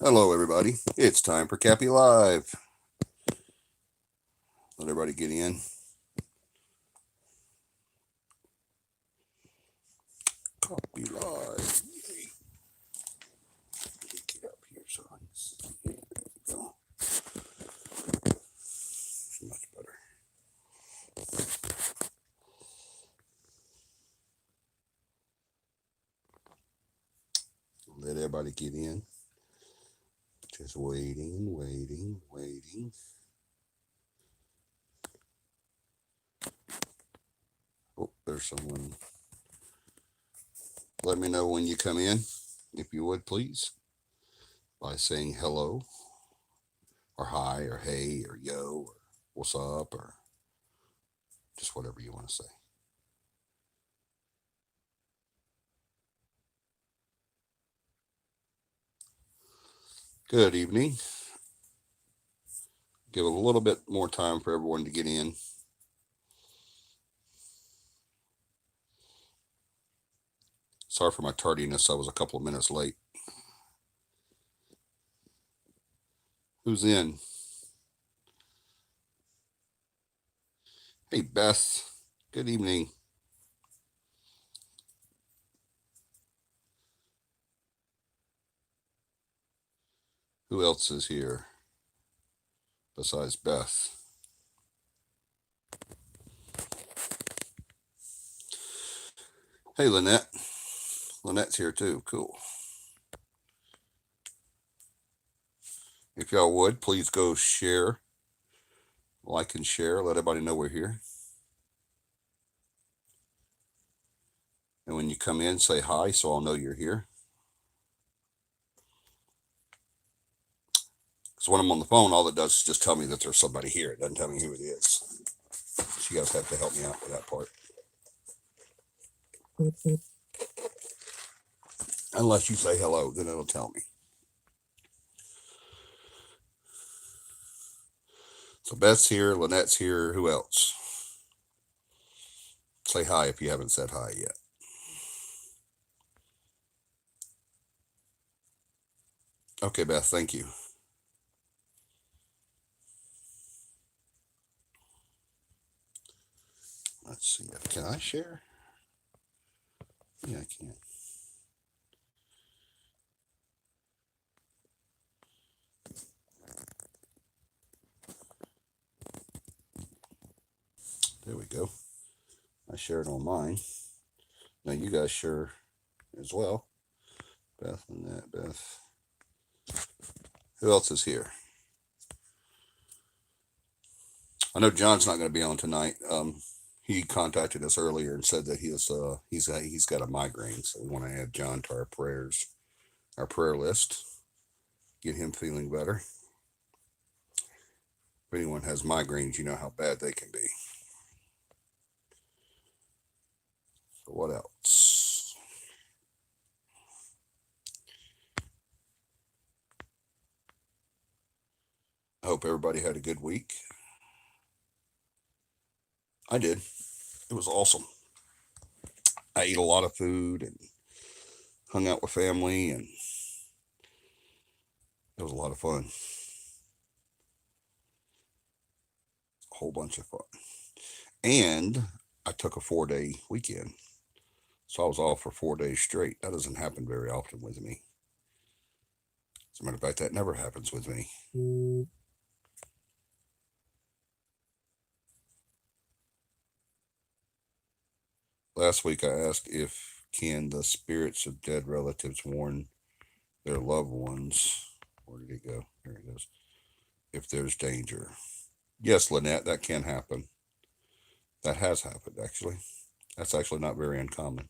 Hello, everybody. It's time for CAPI Live. Let everybody get in. CAPI Live. Get up here so I can see. There we go. Much better. Let everybody get in. Just waiting. Oh, there's someone. Let me know when you come in, if you would, please, by saying hello, or hi, or hey, or yo, or what's up, or just whatever you want to say. Good evening. Give a little bit more time for everyone to get in. Sorry for my tardiness. I was a couple of minutes late. Who's in? Hey, Beth. Good evening. Who else is here besides Beth? Hey, Lynette. Lynette's here too. Cool. If y'all would, please go share, like, and share. Let everybody know we're here. And when you come in, say hi so I'll know you're here. Because when I'm on the phone, all it does is just tell me that there's somebody here. It doesn't tell me who it is. So you guys have to help me out with that part. Unless you say hello, then it'll tell me. So Beth's here, Lynette's here. Who else? Say hi if you haven't said hi yet. Okay, Beth, thank you. Let's see. Can I share? Yeah, I can. There we go. I shared on mine. Now you guys share as well. Beth and that, Beth. Who else is here? I know John's not going to be on tonight. He contacted us earlier and said that he's got a migraine, so we want to add John to our prayers, our prayer list. Get him feeling better. If anyone has migraines, you know how bad they can be. So what else? I hope everybody had a good week. I did. It was awesome. I ate a lot of food and hung out with family, and it was a lot of fun. A whole bunch of fun. And I took a 4-day weekend. So I was off for 4 days straight. That doesn't happen very often with me. As a matter of fact, that never happens with me. Last week I asked if can the spirits of dead relatives warn their loved ones. Where did it go? There it goes. If there's danger. Yes, Lynette, that can happen. That has happened, actually. That's actually not very uncommon.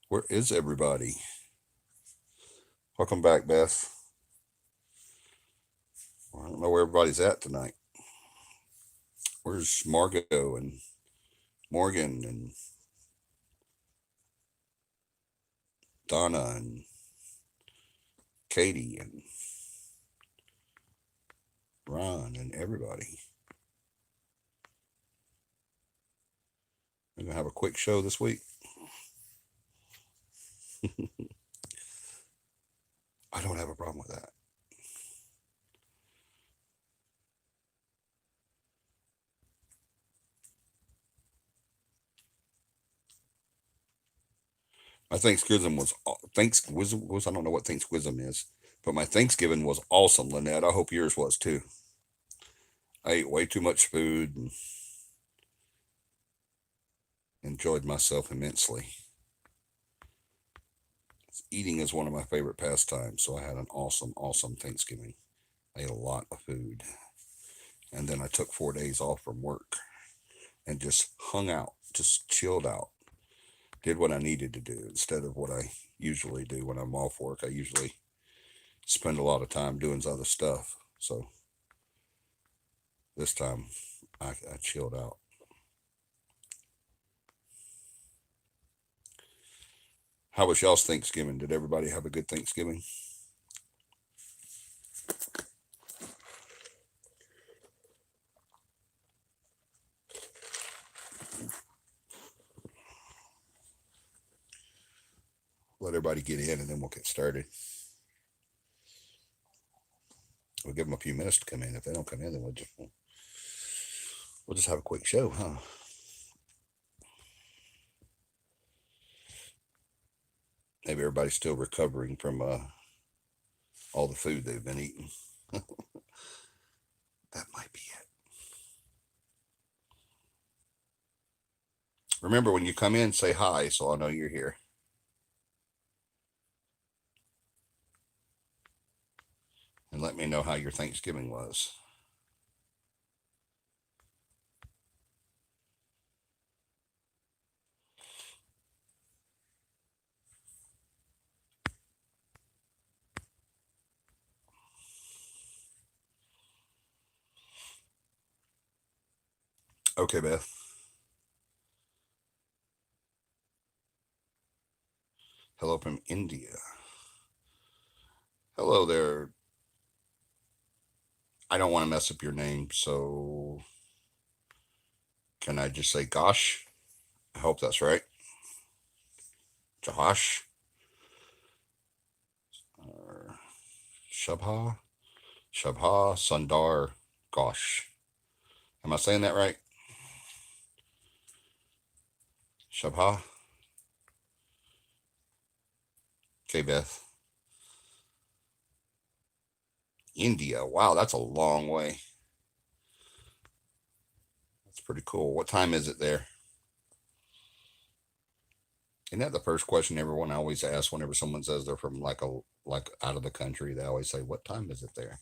Where is everybody? Welcome back, Beth. Well, I don't know where everybody's at tonight. Where's Margot and Morgan and Donna and Katie and Ron and everybody? We're going to have a quick show this week. I don't have a problem with that. My Thanksgiving was Thanksgiving was I don't know what Thanksgiving is, but my Thanksgiving was awesome, Lynette. I hope yours was too. I ate way too much food and enjoyed myself immensely. Eating is one of my favorite pastimes, so I had an awesome, awesome Thanksgiving. I ate a lot of food, and then I took 4 days off from work and just hung out, just chilled out, did what I needed to do instead of what I usually do when I'm off work. I usually spend a lot of time doing other stuff. So this time I chilled out. How was y'all's Thanksgiving? Did everybody have a good Thanksgiving? Let everybody get in and then we'll get started. We'll give them a few minutes to come in. If they don't come in, then we'll just have a quick show, huh? Maybe everybody's still recovering from all the food they've been eating. That might be it. Remember, when you come in, say hi so I know you're here. And let me know how your Thanksgiving was. Okay, Beth. Hello from India. Hello there. I don't want to mess up your name, so can I just say Gosh? I hope that's right. Josh? Or Shabha? Shabha Sundar Gosh. Am I saying that right? Shabha? Okay, Beth. India. Wow, that's a long way. That's pretty cool. What time is it there? Isn't that the first question everyone always asks whenever someone says they're from like out of the country? They always say, "What time is it there?"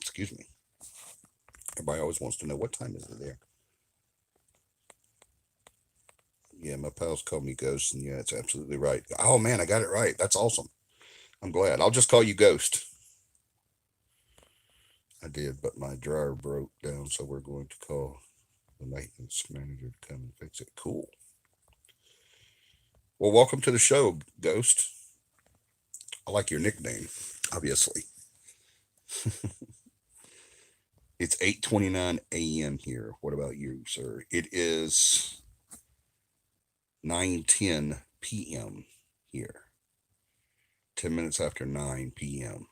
Excuse me. Everybody always wants to know what time is it there. Yeah, my pals call me Ghost, and yeah, it's absolutely right. Oh man, I got it right. That's awesome. I'm glad. I'll just call you Ghost. I did, but my dryer broke down, so we're going to call the maintenance manager to come and fix it. Cool. Well, welcome to the show, Ghost. I like your nickname, obviously. It's 8:29 a.m. here. What about you, sir? It is 9:10 p.m. here. 10 minutes after 9 p.m.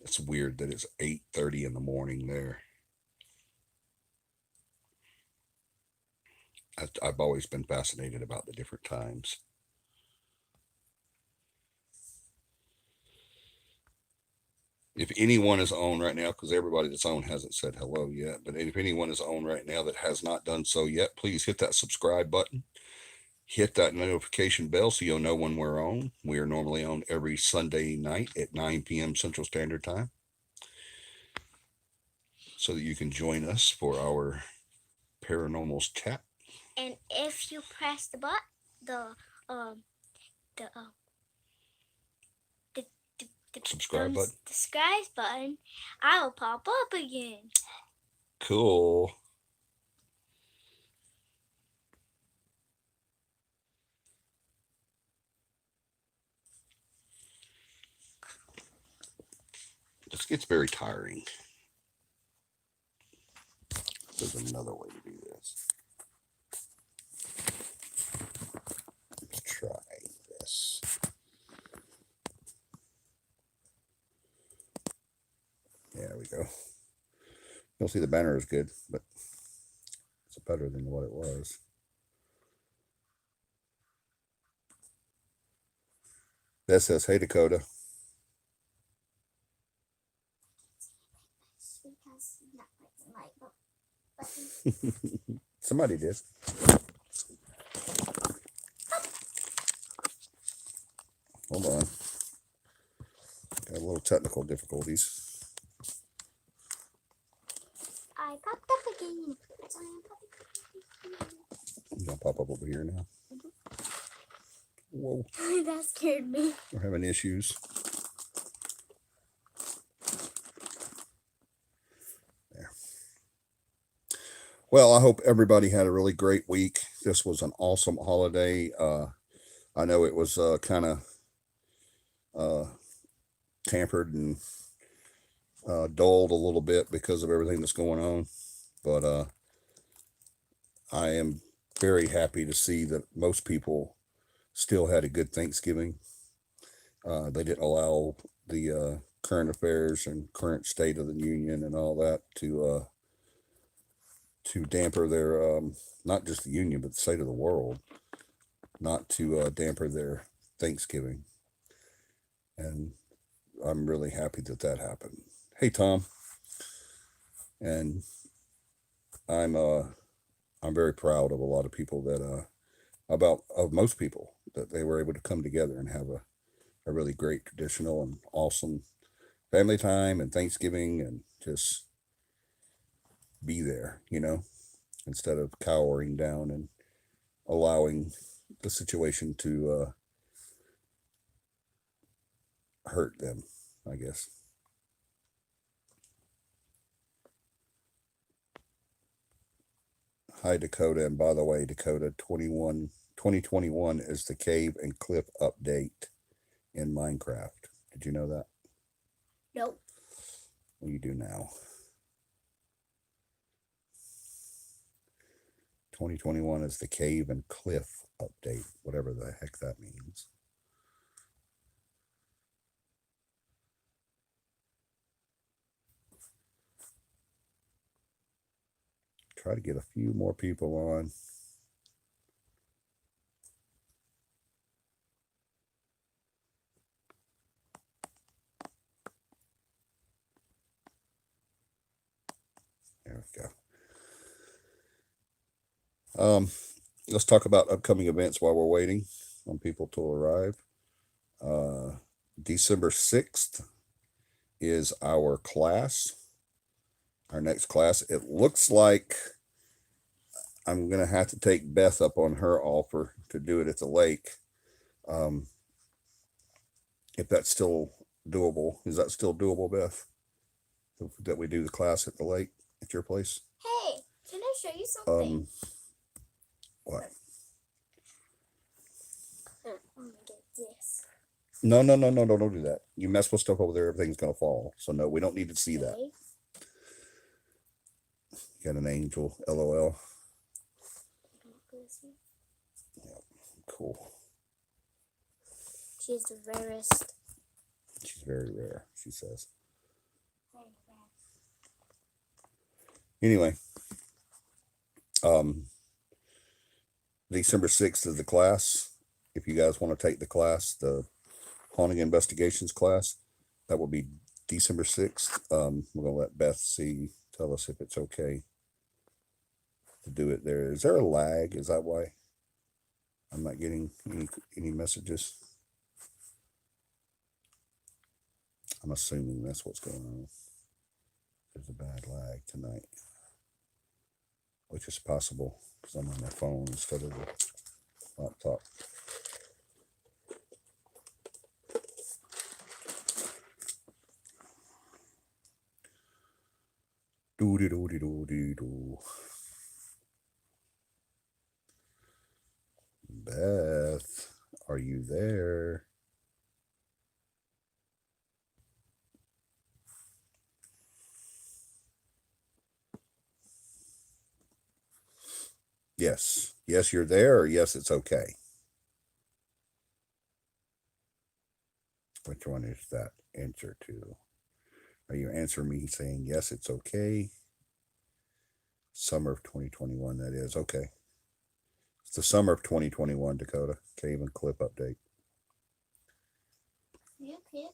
It's weird that it's 8:30 in the morning there. I've always been fascinated about the different times. If anyone is on right now, because everybody that's on hasn't said hello yet, but if anyone is on right now that has not done so yet, please hit that subscribe button. Hit that notification bell so you'll know when we're on. We are normally on every Sunday night at 9 p.m. Central Standard Time so that you can join us for our Paranormal's chat. And if you press the button, um the the the Subscribe button. subscribe button, I will pop up again. Cool. This gets very tiring. There's another way to do this. You'll see the banner is good, but it's better than what it was. That says, "Hey Dakota." Because not like the button. Somebody did. Hold on. Got a little technical difficulties. I popped up again. I'm gonna pop up over here now. Whoa. That scared me. We're having issues. There. Well, I hope everybody had a really great week. This was an awesome holiday. I know it was kind of tampered and dulled a little bit because of everything that's going on, but I am very happy to see that most people still had a good Thanksgiving. They didn't allow the current affairs and current state of the union and all that to damper their not just the union but the state of the world, not to damper their Thanksgiving. And I'm really happy that that happened. Hey Tom, and I'm I'm very proud of a lot of people that of most people that they were able to come together and have a really great traditional and awesome family time and Thanksgiving and just be there, instead of cowering down and allowing the situation to hurt them, I guess. Hi, Dakota. And by the way, Dakota, 2021 is the cave and cliff update in Minecraft. Did you know that? Nope. Well, you do now. 2021 is the cave and cliff update, whatever the heck that means. Try to get a few more people on. There we go. Let's talk about upcoming events while we're waiting on people to arrive. December 6th is our class, our next class. It looks like I'm going to have to take Beth up on her offer to do it at the lake. If that's still doable. Is that still doable, Beth? That we do the class at the lake at your place? Hey, can I show you something? What? I'm gonna get this. No, don't do that. You mess with stuff over there, everything's going to fall. So, no, we don't need to see that. Got an angel, LOL. Yep, cool. She's the rarest. She's very rare, she says. Very rare. Anyway, December 6th is the class. If you guys want to take the class, the haunting investigations class, that will be December 6th. We're going to let Beth tell us if it's okay to do it there. Is there a lag? Is that why I'm not getting any messages? I'm assuming that's what's going on. There's a bad lag tonight, which is possible because I'm on my phone instead of the laptop. Do. Beth, are you there? Yes. Yes, you're there, or yes, it's okay. Which one is that answer to? Are you answering me saying yes, it's okay? Summer of 2021, that is. Okay. It's the summer of 2021, Dakota. Cave and clip update. Okay.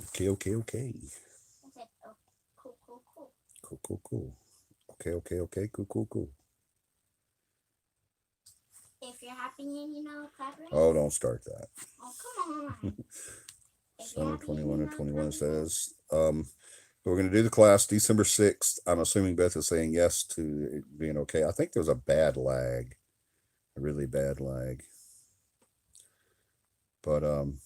Okay, okay, okay. I said, oh, cool. Cool, cool, cool. Okay. Cool. If you're happy and clap your Oh, hands. don't start that. Oh, come on. If you're Summer happy and 21 and clap 21 your hands. says, we're going to do the class December 6th. I'm assuming Beth is saying yes to it being okay. I think there's a bad lag, a really bad lag. But I'm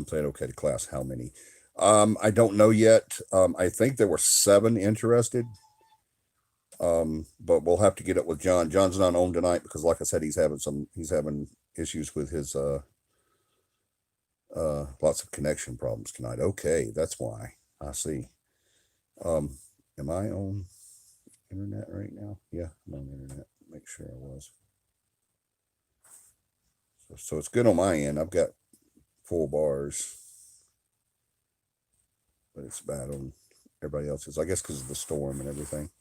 saying okay to class. How many? I don't know yet. I think there were 7 interested. But we'll have to get up with John. John's not home tonight because, like I said, he's having issues with his lots of connection problems tonight. Okay, that's why. I see. Um, am I on internet right now? Yeah, I'm on internet. Make sure I was. So it's good on my end. I've got full bars, but it's bad on everybody else's. I guess because of the storm and everything,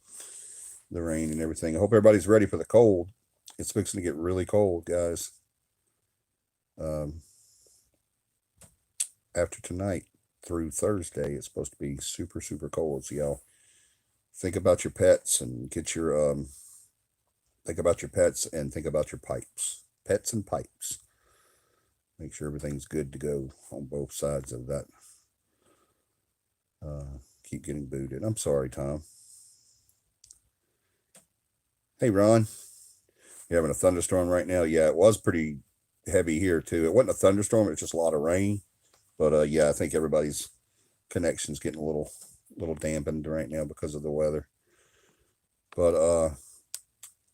the rain and everything. I hope everybody's ready for the cold. It's fixing to get really cold, guys. Um, After tonight through Thursday, it's supposed to be super cold. So y'all think about your pets and get your think about your pets and think about your pipes. Pets and pipes. Make sure everything's good to go on both sides of that. Keep getting booted. I'm sorry, Tom. Hey, Ron. You having a thunderstorm right now? Yeah, it was pretty heavy here too. It wasn't a thunderstorm. It was just a lot of rain. But yeah, I think everybody's connection's getting a little dampened right now because of the weather. But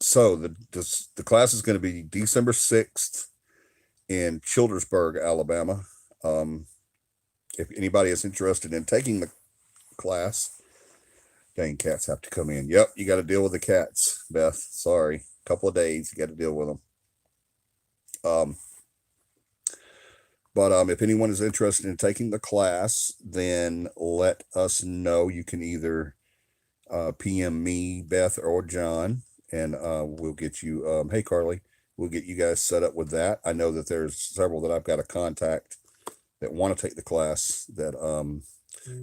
so the class is going to be December 6th in Childersburg, Alabama. Um, if anybody is interested in taking the class, dang, cats have to come in. Yep, you got to deal with the cats, Beth. Sorry, couple of days you got to deal with them. Um, but if anyone is interested in taking the class, then let us know. You can either PM me, Beth, or John, and we'll get you. Hey, Carly, we'll get you guys set up with that. I know that there's several that I've got to contact that want to take the class that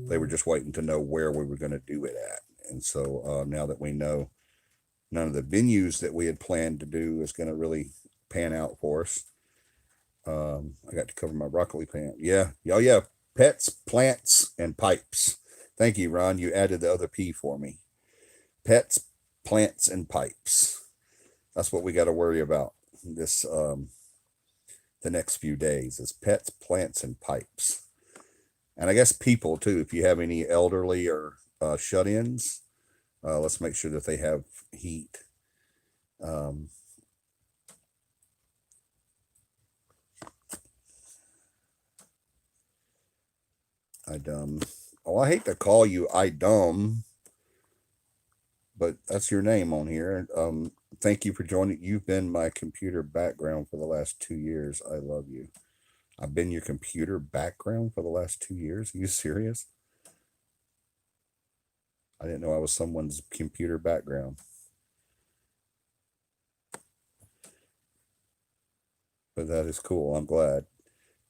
they were just waiting to know where we were going to do it at. And so now that we know none of the venues that we had planned to do is going to really pan out for us, I got to cover my broccoli plant. Yeah. Oh, yeah. Pets, plants, and pipes. Thank you, Ron. You added the other P for me. Pets, plants, and pipes. That's what we got to worry about this the next few days is pets, plants, and pipes. And I guess people too. If you have any elderly or shut-ins, let's make sure that they have heat. Um, I dumb. Oh, I hate to call you I dumb, but that's your name on here. Thank you for joining. You've been my computer background for the last 2 years. I love you. I've been your computer background for the last 2 years. Are you serious? I didn't know I was someone's computer background. But that is cool. I'm glad.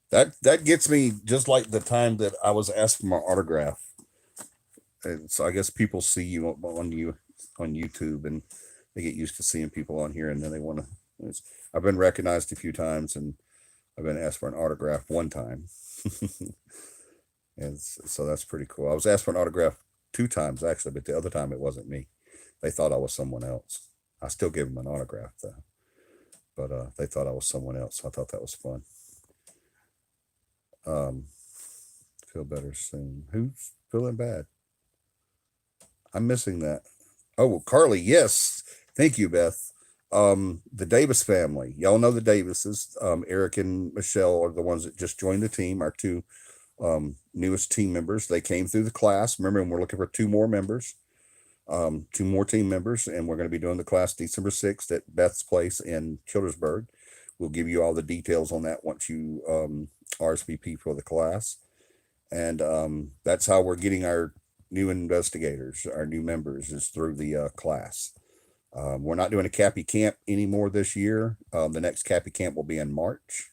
That gets me just like the time that I was asked for my autograph. And so I guess people see you on YouTube and they get used to seeing people on here and then they want to. I've been recognized a few times and I've been asked for an autograph one time. And so that's pretty cool. I was asked for an autograph 2 times actually, but the other time it wasn't me. They thought I was someone else. I still gave them an autograph though, but they thought I was someone else. I thought that was fun. Um, feel better soon. Who's feeling bad? I'm missing that. Oh, Carly, yes. Thank you, Beth. The Davis family. Y'all know the Davises. Eric and Michelle are the ones that just joined the team, our 2 newest team members. They came through the class. Remember, and we're looking for 2 more members, 2 more team members, and we're going to be doing the class December 6th at Beth's place in Childersburg. We'll give you all the details on that once you RSVP for the class. And that's how we're getting our new investigators, our new members, is through the class. We're not doing a CAPI camp anymore this year. The next CAPI camp will be in March,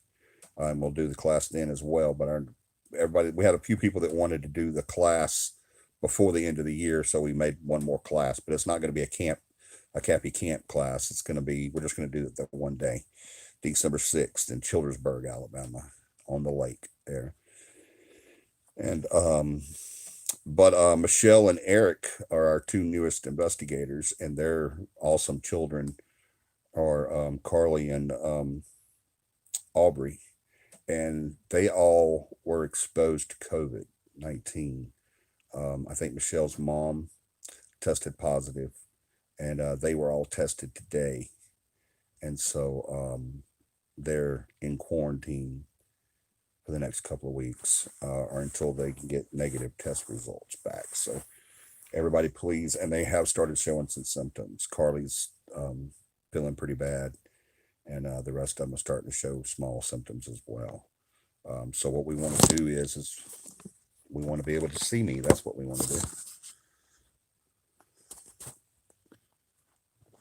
and we'll do the class then as well. But everybody, we had a few people that wanted to do the class before the end of the year, so we made one more class. But it's not going to be a CAPI camp class. It's going to be, we're just going to do it that one day, December 6th in Childersburg, Alabama, on the lake there. And but Michelle and Eric are our two newest investigators, and their awesome children are Carly and Aubrey, and they all were exposed to COVID-19. I think Michelle's mom tested positive, and they were all tested today, and so they're in quarantine for the next couple of weeks, or until they can get negative test results back. So everybody, please, and they have started showing some symptoms. Carly's feeling pretty bad, and the rest of them are starting to show small symptoms as well. So what we want to do is we want to be able to see me. That's what we want to do.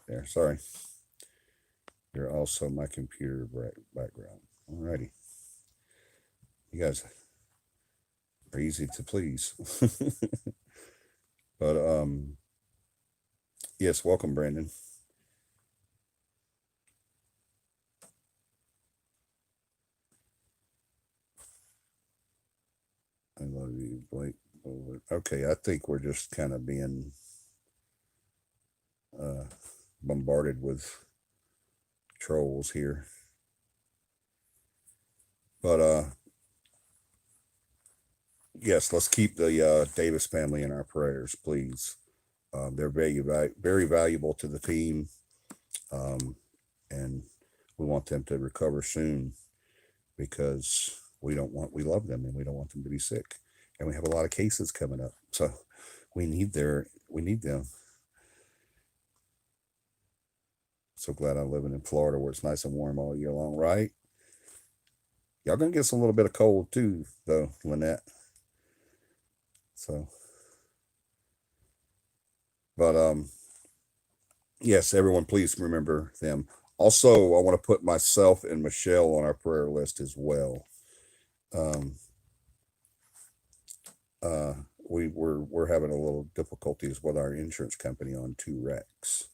There, sorry. You're also my computer background. Alrighty. You guys are easy to please. But yes, welcome, Brandon. I love you, Blake. Okay, I think we're just kind of being bombarded with trolls here. But yes, let's keep the Davis family in our prayers, please. They're very valuable to the team, and we want them to recover soon, because we love them, and we don't want them to be sick, and we have a lot of cases coming up, so we need them. So glad I'm living in Florida, where it's nice and warm all year long, right? Y'all gonna get some little bit of cold too, though, Lynette. So, but yes, everyone, please remember them. Also, I want to put myself and Michelle on our prayer list as well. We're having a little difficulties with our insurance company on 2 wrecks,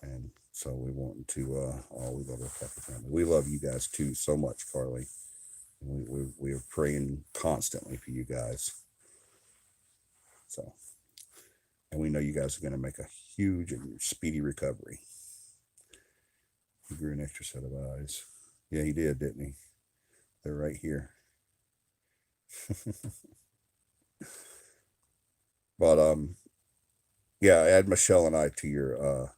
and so we want to. We love our CAPI family. We love you guys too so much, Carly. We are praying constantly for you guys. So, and we know you guys are going to make a huge and speedy recovery. He grew an extra set of eyes. Yeah, he did, didn't he? They're right here. But yeah, add Michelle and I to your.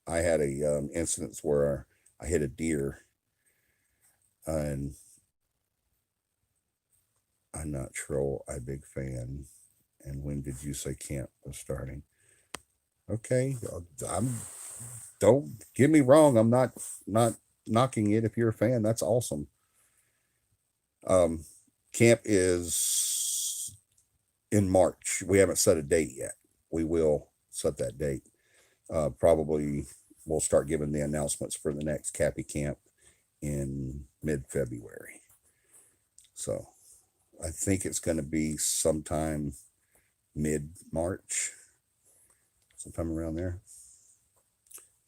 I had a incident where I hit a deer, and I'm not troll. I'm a big fan. And when did you say camp was starting? Okay, I'm. Don't get me wrong. I'm not knocking it. If you're a fan, that's awesome. Camp is in March. We haven't set a date yet. We will set that date. Probably we'll start giving the announcements for the next CAPI camp in mid-February. So I think it's going to be sometime mid-March, sometime around there.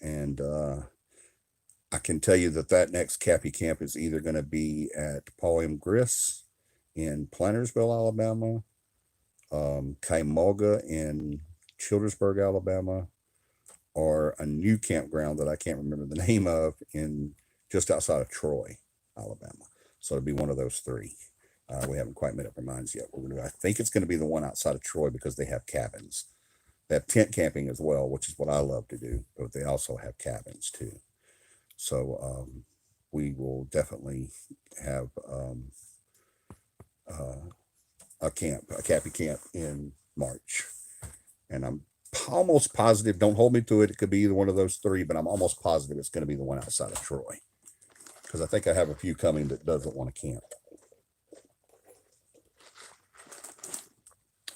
And I can tell you that next CAPI camp is either going to be at Paul M. Griss in Plantersville, Alabama, Kaimauga in Childersburg, Alabama, or a new campground that I can't remember the name of in just outside of Troy, Alabama. So it'll be one of those 3. We haven't quite made up our minds yet. I think it's going to be the one outside of Troy, because they have cabins. They have tent camping as well, which is what I love to do, but they also have cabins too. So we will definitely have a CAPI camp in March. And I'm almost positive, don't hold me to it, it could be either one of those 3, but I'm almost positive it's going to be the one outside of Troy, because I think I have a few coming that doesn't want to camp.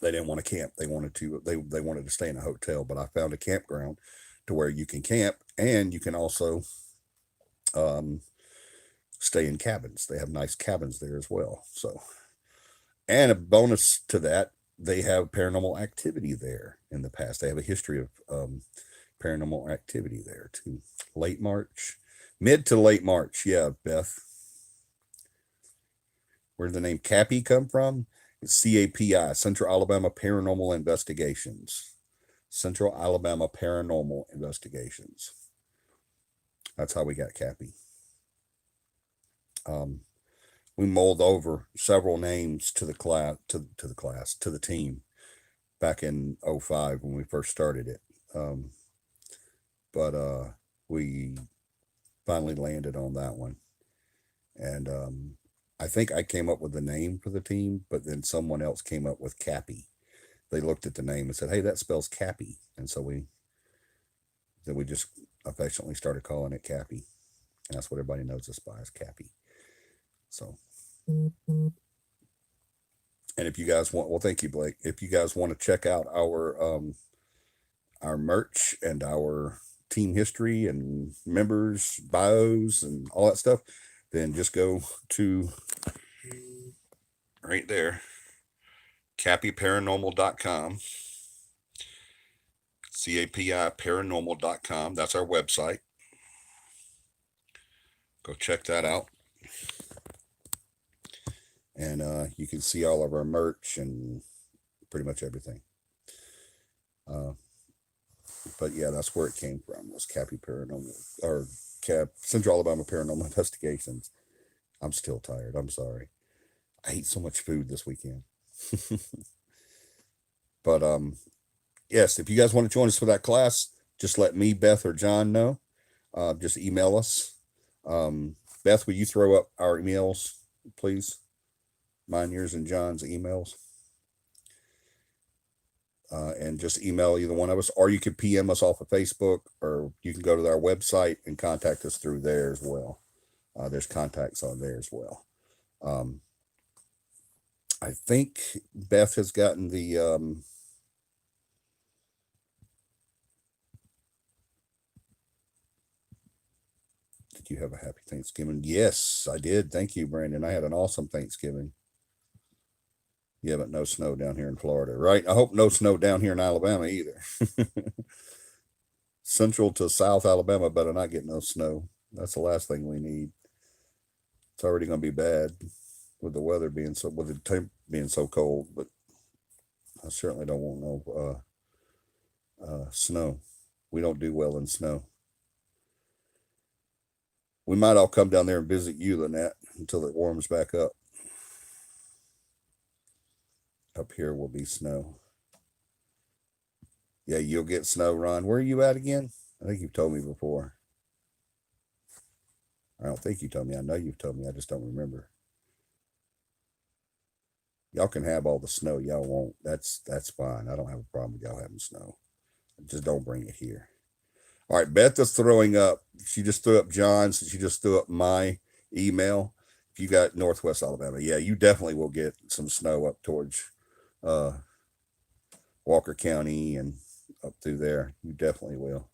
They didn't want to camp. They wanted to stay in a hotel, but I found a campground to where you can camp and you can also um, stay in cabins. They have nice cabins there as well. So, and a bonus to that, they have paranormal activity there in the past. They have a history of paranormal activity there too. Late March, mid to late March. Yeah, Beth. Where did the name CAPI come from? It's CAPI, Central Alabama Paranormal Investigations. Central Alabama Paranormal Investigations. That's how we got CAPI. Um, we mulled over several names to the class to the team back in '05 when we first started it. Um, but we finally landed on that one. And I think I came up with the name for the team, but then someone else came up with CAPI. They looked at the name and said, "Hey, that spells CAPI," and so we just affectionately started calling it CAPI, and that's what everybody knows us by as CAPI. So, and if you guys want, well, thank you, Blake. If you guys want to check out our merch and our team history and members bios and all that stuff, then just go to right there, capiparanormal.com, CAPI paranormal.com. That's our website. Go check that out. And you can see all of our merch and pretty much everything. Uh, but yeah, that's where it came from, was CAPI Paranormal, or Central Alabama Paranormal Investigations. I'm still tired. I'm sorry. I ate so much food this weekend. But yes, if you guys want to join us for that class, just let me, Beth, or John know. Just email us. Beth, will you throw up our emails, please? Mine, yours, and John's emails. And just email either one of us, or you can PM us off of Facebook, or you can go to our website and contact us through there as well. There's contacts on there as well. I think Beth has gotten the did you have a happy Thanksgiving? Yes, I did. Thank you, Brandon. I had an awesome Thanksgiving. Yeah, but no snow down here in Florida, right? I hope no snow down here in Alabama either. Central to South Alabama better not get no snow. That's the last thing we need. It's already going to be bad with the weather being with the temp being so cold, but I certainly don't want no snow. We don't do well in snow. We might all come down there and visit you, Lynette, until it warms back up. Up here will be snow. Yeah, you'll get snow, Ron. Where are you at again? I think you've told me before. I don't think you told me. I know you've told me. I just don't remember. Y'all can have all the snow y'all want. That's fine. I don't have a problem with y'all having snow. Just don't bring it here. All right, Beth is throwing up. She just threw up John's. She just threw up my email. If you got Northwest Alabama, yeah, you definitely will get some snow up towards uh, Walker County and up through there. You definitely will.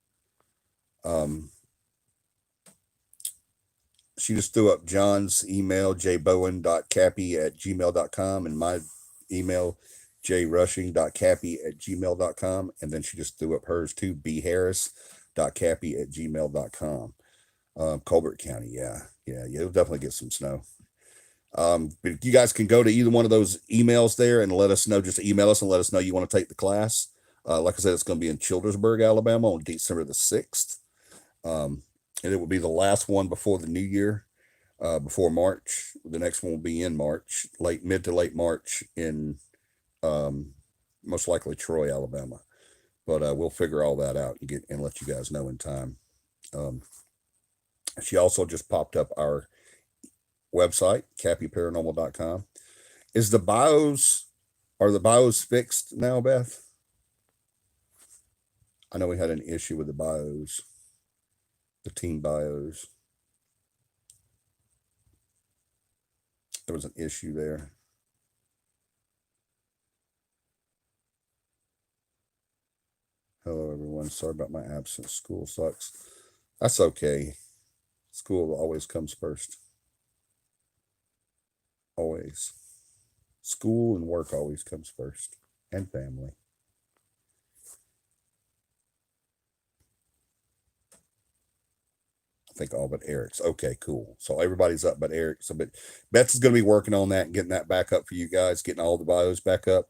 She just threw up John's email, jbowen.cappy@gmail.com, and my email, jrushing.cappy@gmail.com. And then she just threw up hers too, bharris.cappy@gmail.com. Colbert County, yeah. You'll definitely get some snow. But you guys can go to either one of those emails there and let us know. Just email us and let us know you want to take the class. Like I said, it's going to be in Childersburg, Alabama on December the 6th. And it will be the last one before the new year, before March. The next one will be in March, mid to late March in most likely Troy, Alabama. But we'll figure all that out and let you guys know in time. She also just popped up our website, capiparanormal.com. Are the bios fixed now, Beth? I know we had an issue with the bios, the team bios. There was an issue there. Hello, everyone. Sorry about my absence. School sucks. That's okay. School always comes first. Always. School and work always comes first, and family. I think all but Eric's. Okay, cool. So everybody's up but Eric. So, but Beth is going to be working on that and getting that back up for you guys, getting all the bios back up.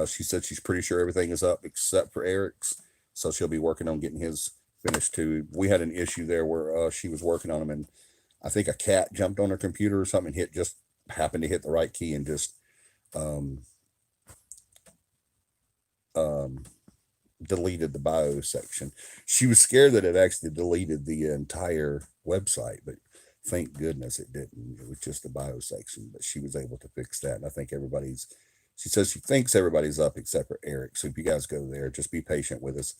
She said she's pretty sure everything is up except for Eric's. So she'll be working on getting his finished too. We had an issue there where she was working on them, and I think a cat jumped on her computer or something, hit just happened to hit the right key and just um, um, deleted the bio section. She was scared that it actually deleted the entire website, but thank goodness it didn't. It was just the bio section, but she was able to fix that. And I think everybody's, she says she thinks everybody's up except for Eric. So if you guys go there, just be patient with us.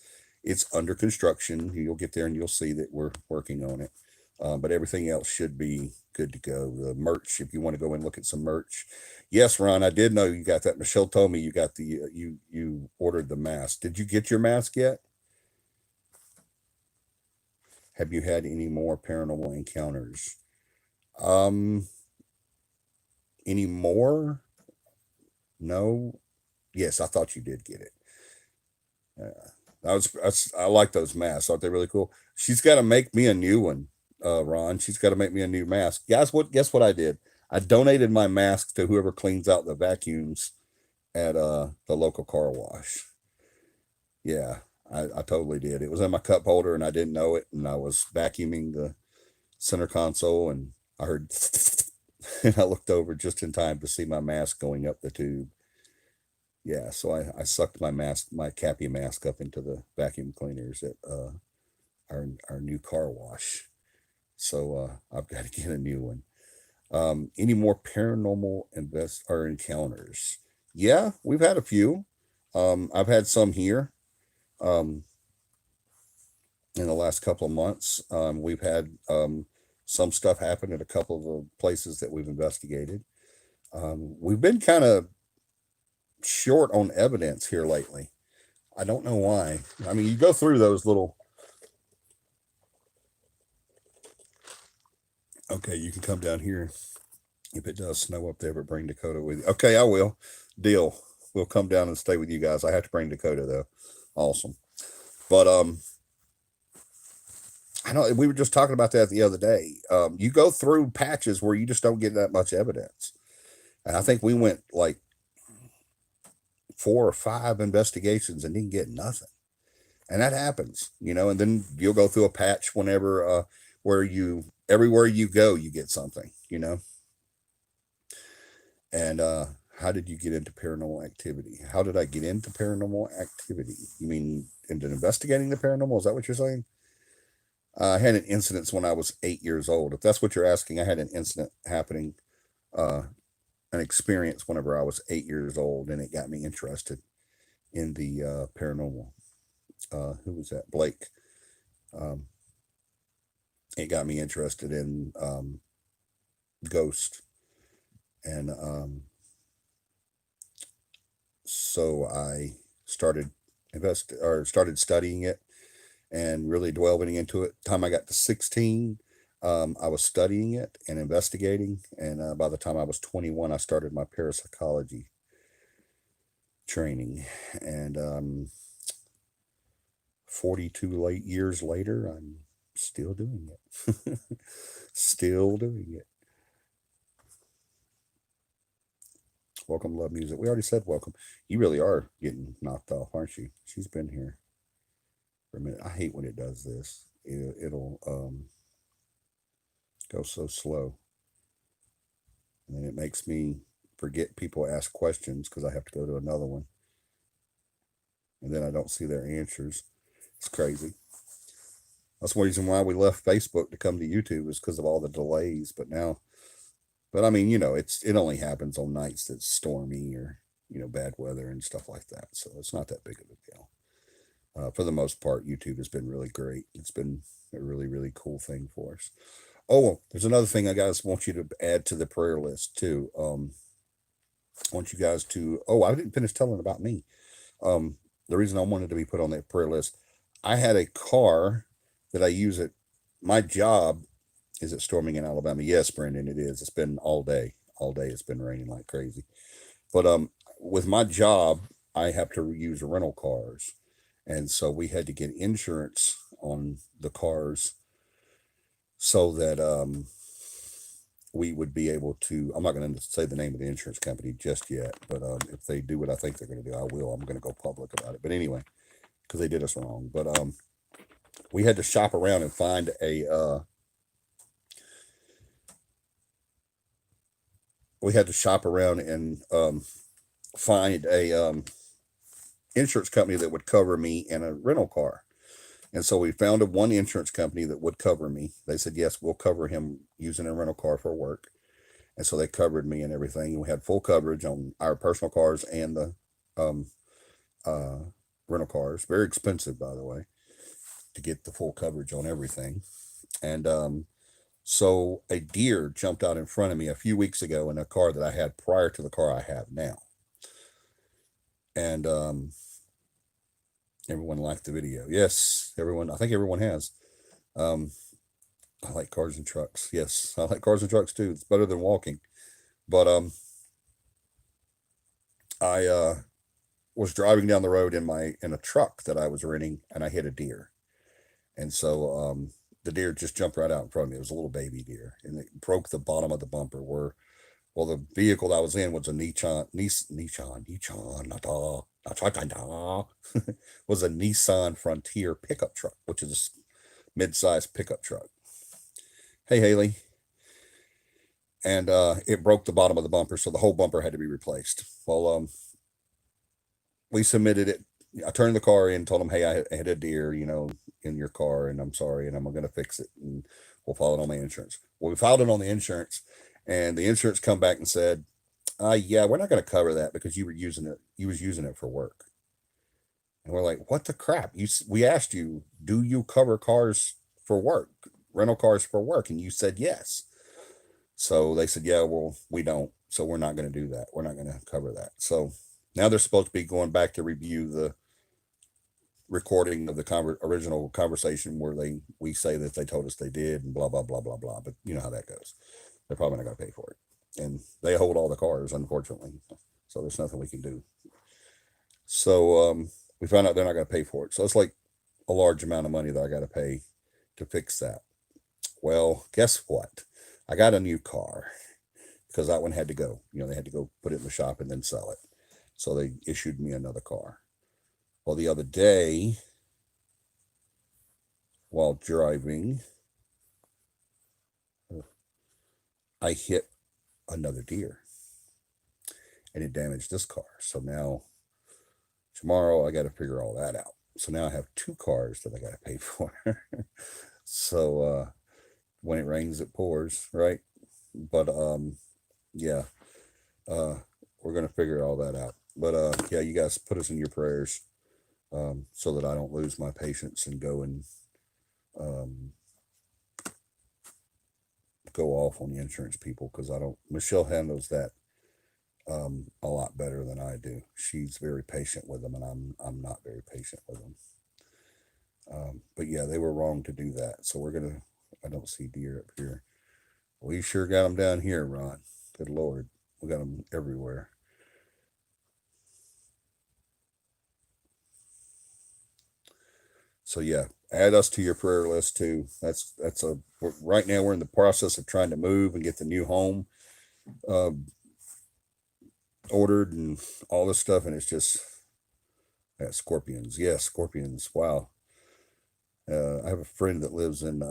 It's under construction. You'll get there and you'll see that we're working on it. But everything else should be good to go. The merch, if you want to go and look at some merch. Yes, Ron, I did know you got that. Michelle told me you got the you ordered the mask. Did you get your mask yet? Have you had any more paranormal encounters? Um, any more? No. Yes, I thought you did get it. I like those masks. Aren't they really cool? She's got to make me a new one, Ron. She's got to make me a new mask. Guys, what? Guess what I did? I donated my mask to whoever cleans out the vacuums at the local car wash. Yeah, I totally did. It was in my cup holder and I didn't know it. And I was vacuuming the center console and I heard, and I looked over just in time to see my mask going up the tube. Yeah, so I sucked my mask, my CAPI mask up into the vacuum cleaners at our new car wash. So I've got to get a new one. Any more paranormal invest or encounters? Yeah, we've had a few. I've had some here. Um, in the last couple of months. We've had some stuff happen at a couple of the places that we've investigated. We've been kind of short on evidence here lately. I don't know why. I mean, you go through those little. Okay, you can come down here if it does snow up there, but bring Dakota with you. Okay, I will. Deal. We'll come down and stay with you guys. I have to bring Dakota though. Awesome. But I know we were just talking about that the other day. You go through patches where you just don't get that much evidence. And I think we went like 4 or 5 investigations and didn't get nothing. And that happens, you know, and then you'll go through a patch whenever where you everywhere you go, you get something, you know. And how did you get into paranormal activity? How did I get into paranormal activity? You mean into investigating the paranormal? Is that what you're saying? I had an incident when I was 8 years old. If that's what you're asking, I had an incident happening, uh, an experience whenever I was 8 years old, and it got me interested in the paranormal. Who was that? Blake. Um, it got me interested in ghost, and so I started started studying it and really delving into it. Time I got to 16, I was studying it and investigating. And by the time I was 21, I started my parapsychology training. And 42 late years later, I'm still doing it. Still doing it. Welcome, love music. We already said welcome. You really are getting knocked off, aren't you? She's been here for a minute. I hate when it does this. It'll go so slow. And then it makes me forget people ask questions because I have to go to another one. And then I don't see their answers. It's crazy. That's one reason why we left Facebook to come to YouTube is because of all the delays. But now, but I mean, you know, it only happens on nights that's stormy or, you know, bad weather and stuff like that. So it's not that big of a deal. For the most part, YouTube has been really great. It's been a really, really cool thing for us. Oh, well, there's another thing I guys want you to add to the prayer list too. I want you guys to. Oh, I didn't finish telling about me. Um, the reason I wanted to be put on that prayer list, I had a car that I use at my job. Is it storming in Alabama? Yes, Brandon, it is. It's been all day. All day it's been raining like crazy. But with my job, I have to use rental cars. And so we had to get insurance on the cars so that we would be able to. I'm not going to say the name of the insurance company just yet, but if they do what I think they're going to do, I will. I'm going to go public about it. But anyway, because they did us wrong. But we had to shop around and find a. We had to shop around and find a insurance company that would cover me in a rental car. And so we found a one insurance company that would cover me. They said, yes, we'll cover him using a rental car for work. And so they covered me and everything. We had full coverage on our personal cars and the um, uh, rental cars. Very expensive, by the way, to get the full coverage on everything. And so a deer jumped out in front of me a few weeks ago in a car that I had prior to the car I have now. And everyone liked the video. Yes, everyone. I think everyone has. Um, I like cars and trucks. Yes, I like cars and trucks too. It's better than walking. But I was driving down the road in a truck that I was renting, and I hit a deer. And so the deer just jumped right out in front of me. It was a little baby deer, and it broke the bottom of the bumper. Where well, the vehicle I was in was a was a Nissan Frontier pickup truck, which is a mid-sized pickup truck. Hey Haley, and it broke the bottom of the bumper, so the whole bumper had to be replaced. Well, we submitted it. I turned the car in, told them, hey, I had a deer, in your car, and I'm sorry, and I'm going to fix it, and we'll file it on my insurance. Well, we filed it on the insurance, and the insurance come back and said, yeah, we're not going to cover that because you were using it. You was using it for work. And we're like, what the crap? We asked you, do you cover cars for work, rental cars for work? And you said yes. So they said, yeah, well, we don't. So we're not going to do that. We're not going to cover that. So now they're supposed to be going back to review the recording of the original conversation where we say that they told us they did and blah, blah, blah, blah, blah. But you know how that goes. They're probably not going to pay for it. And they hold all the cars, unfortunately. So there's nothing we can do. So we found out they're not going to pay for it. So it's like a large amount of money that I got to pay to fix that. Well, guess what? I got a new car because that one had to go. They had to go put it in the shop and then sell it. So they issued me another car. Well, the other day, while driving, I hit another deer and it damaged this car. So now, tomorrow, I got to figure all that out. So now I have two cars that I got to pay for. So when it rains, it pours, right? But yeah, uh, we're gonna figure all that out. But yeah, you guys put us in your prayers so that I don't lose my patience and um, go off on the insurance people because I don't. Michelle handles that a lot better than I do. She's very patient with them, and I'm not very patient with them. But yeah, they were wrong to do that. So we're gonna. I don't see deer up here. We sure got them down here, Ron. Good Lord, we got them everywhere. So yeah, add us to your prayer list too. That's a right now we're in the process of trying to move and get the new home uh, ordered and all this stuff, and it's just scorpions. Yeah, scorpions. Wow. I have a friend that lives in.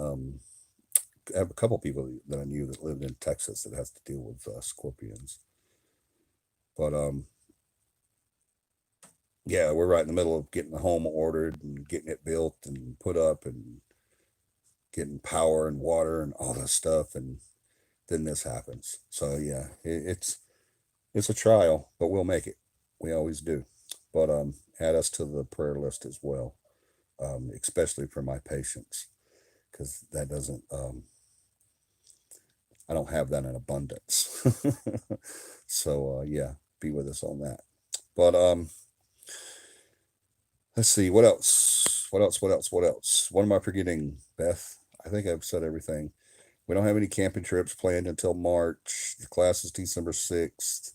I have a couple people that I knew that lived in Texas that has to deal with scorpions. But yeah, we're right in the middle of getting the home ordered and getting it built and put up and getting power and water and all this stuff, and then this happens. So yeah, it's a trial, but we'll make it. We always do. But add us to the prayer list as well, especially for my patients, because that doesn't. I don't have that in abundance. So yeah, be with us on that. But Let's see, what else? What else? What else? What else? What am I forgetting, Beth? I think I've said everything. We don't have any camping trips planned until March. The class is December 6th.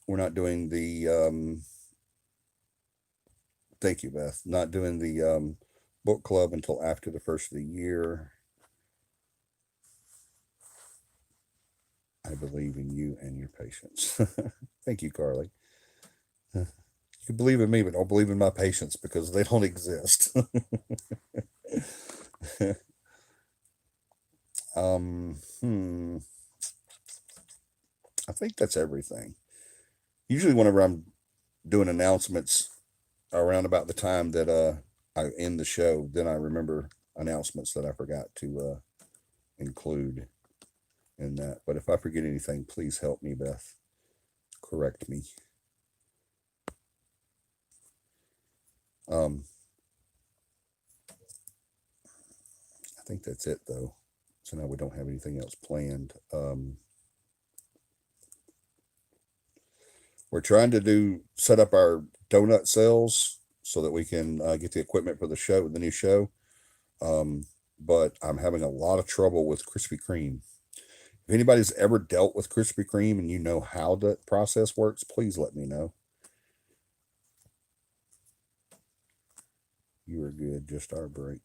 We're not doing the thank you, Beth. Not doing the book club until after the first of the year. I believe in you and your patience. Thank you, Carly. You can believe in me, but don't believe in my patients because they don't exist. um, hmm, I think that's everything. Usually, whenever I'm doing announcements around about the time that I end the show, then I remember announcements that I forgot to include in that. But if I forget anything, please help me, Beth. Correct me. Um, I think that's it, though. So now we don't have anything else planned. We're trying to set up our donut sales so that we can get the equipment for the show, the new show. Um, but I'm having a lot of trouble with Krispy Kreme. If anybody's ever dealt with Krispy Kreme and you know how the process works, please let me know. You are good. Just our break.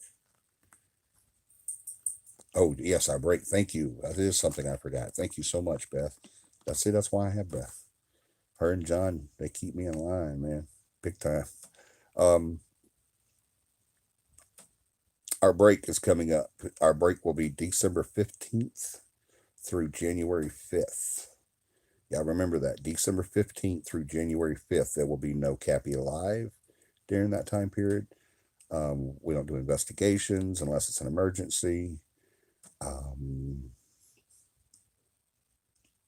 Oh, yes, our break. Thank you. That is something I forgot. Thank you so much, Beth. That's why I have Beth. Her and John, they keep me in line, man. Big time. Um, our break is coming up. Our break will be December 15th through January 5th. Yeah, remember that. December 15th through January 5th, there will be no CAPI Live during that time period. We don't do investigations unless it's an emergency. Um,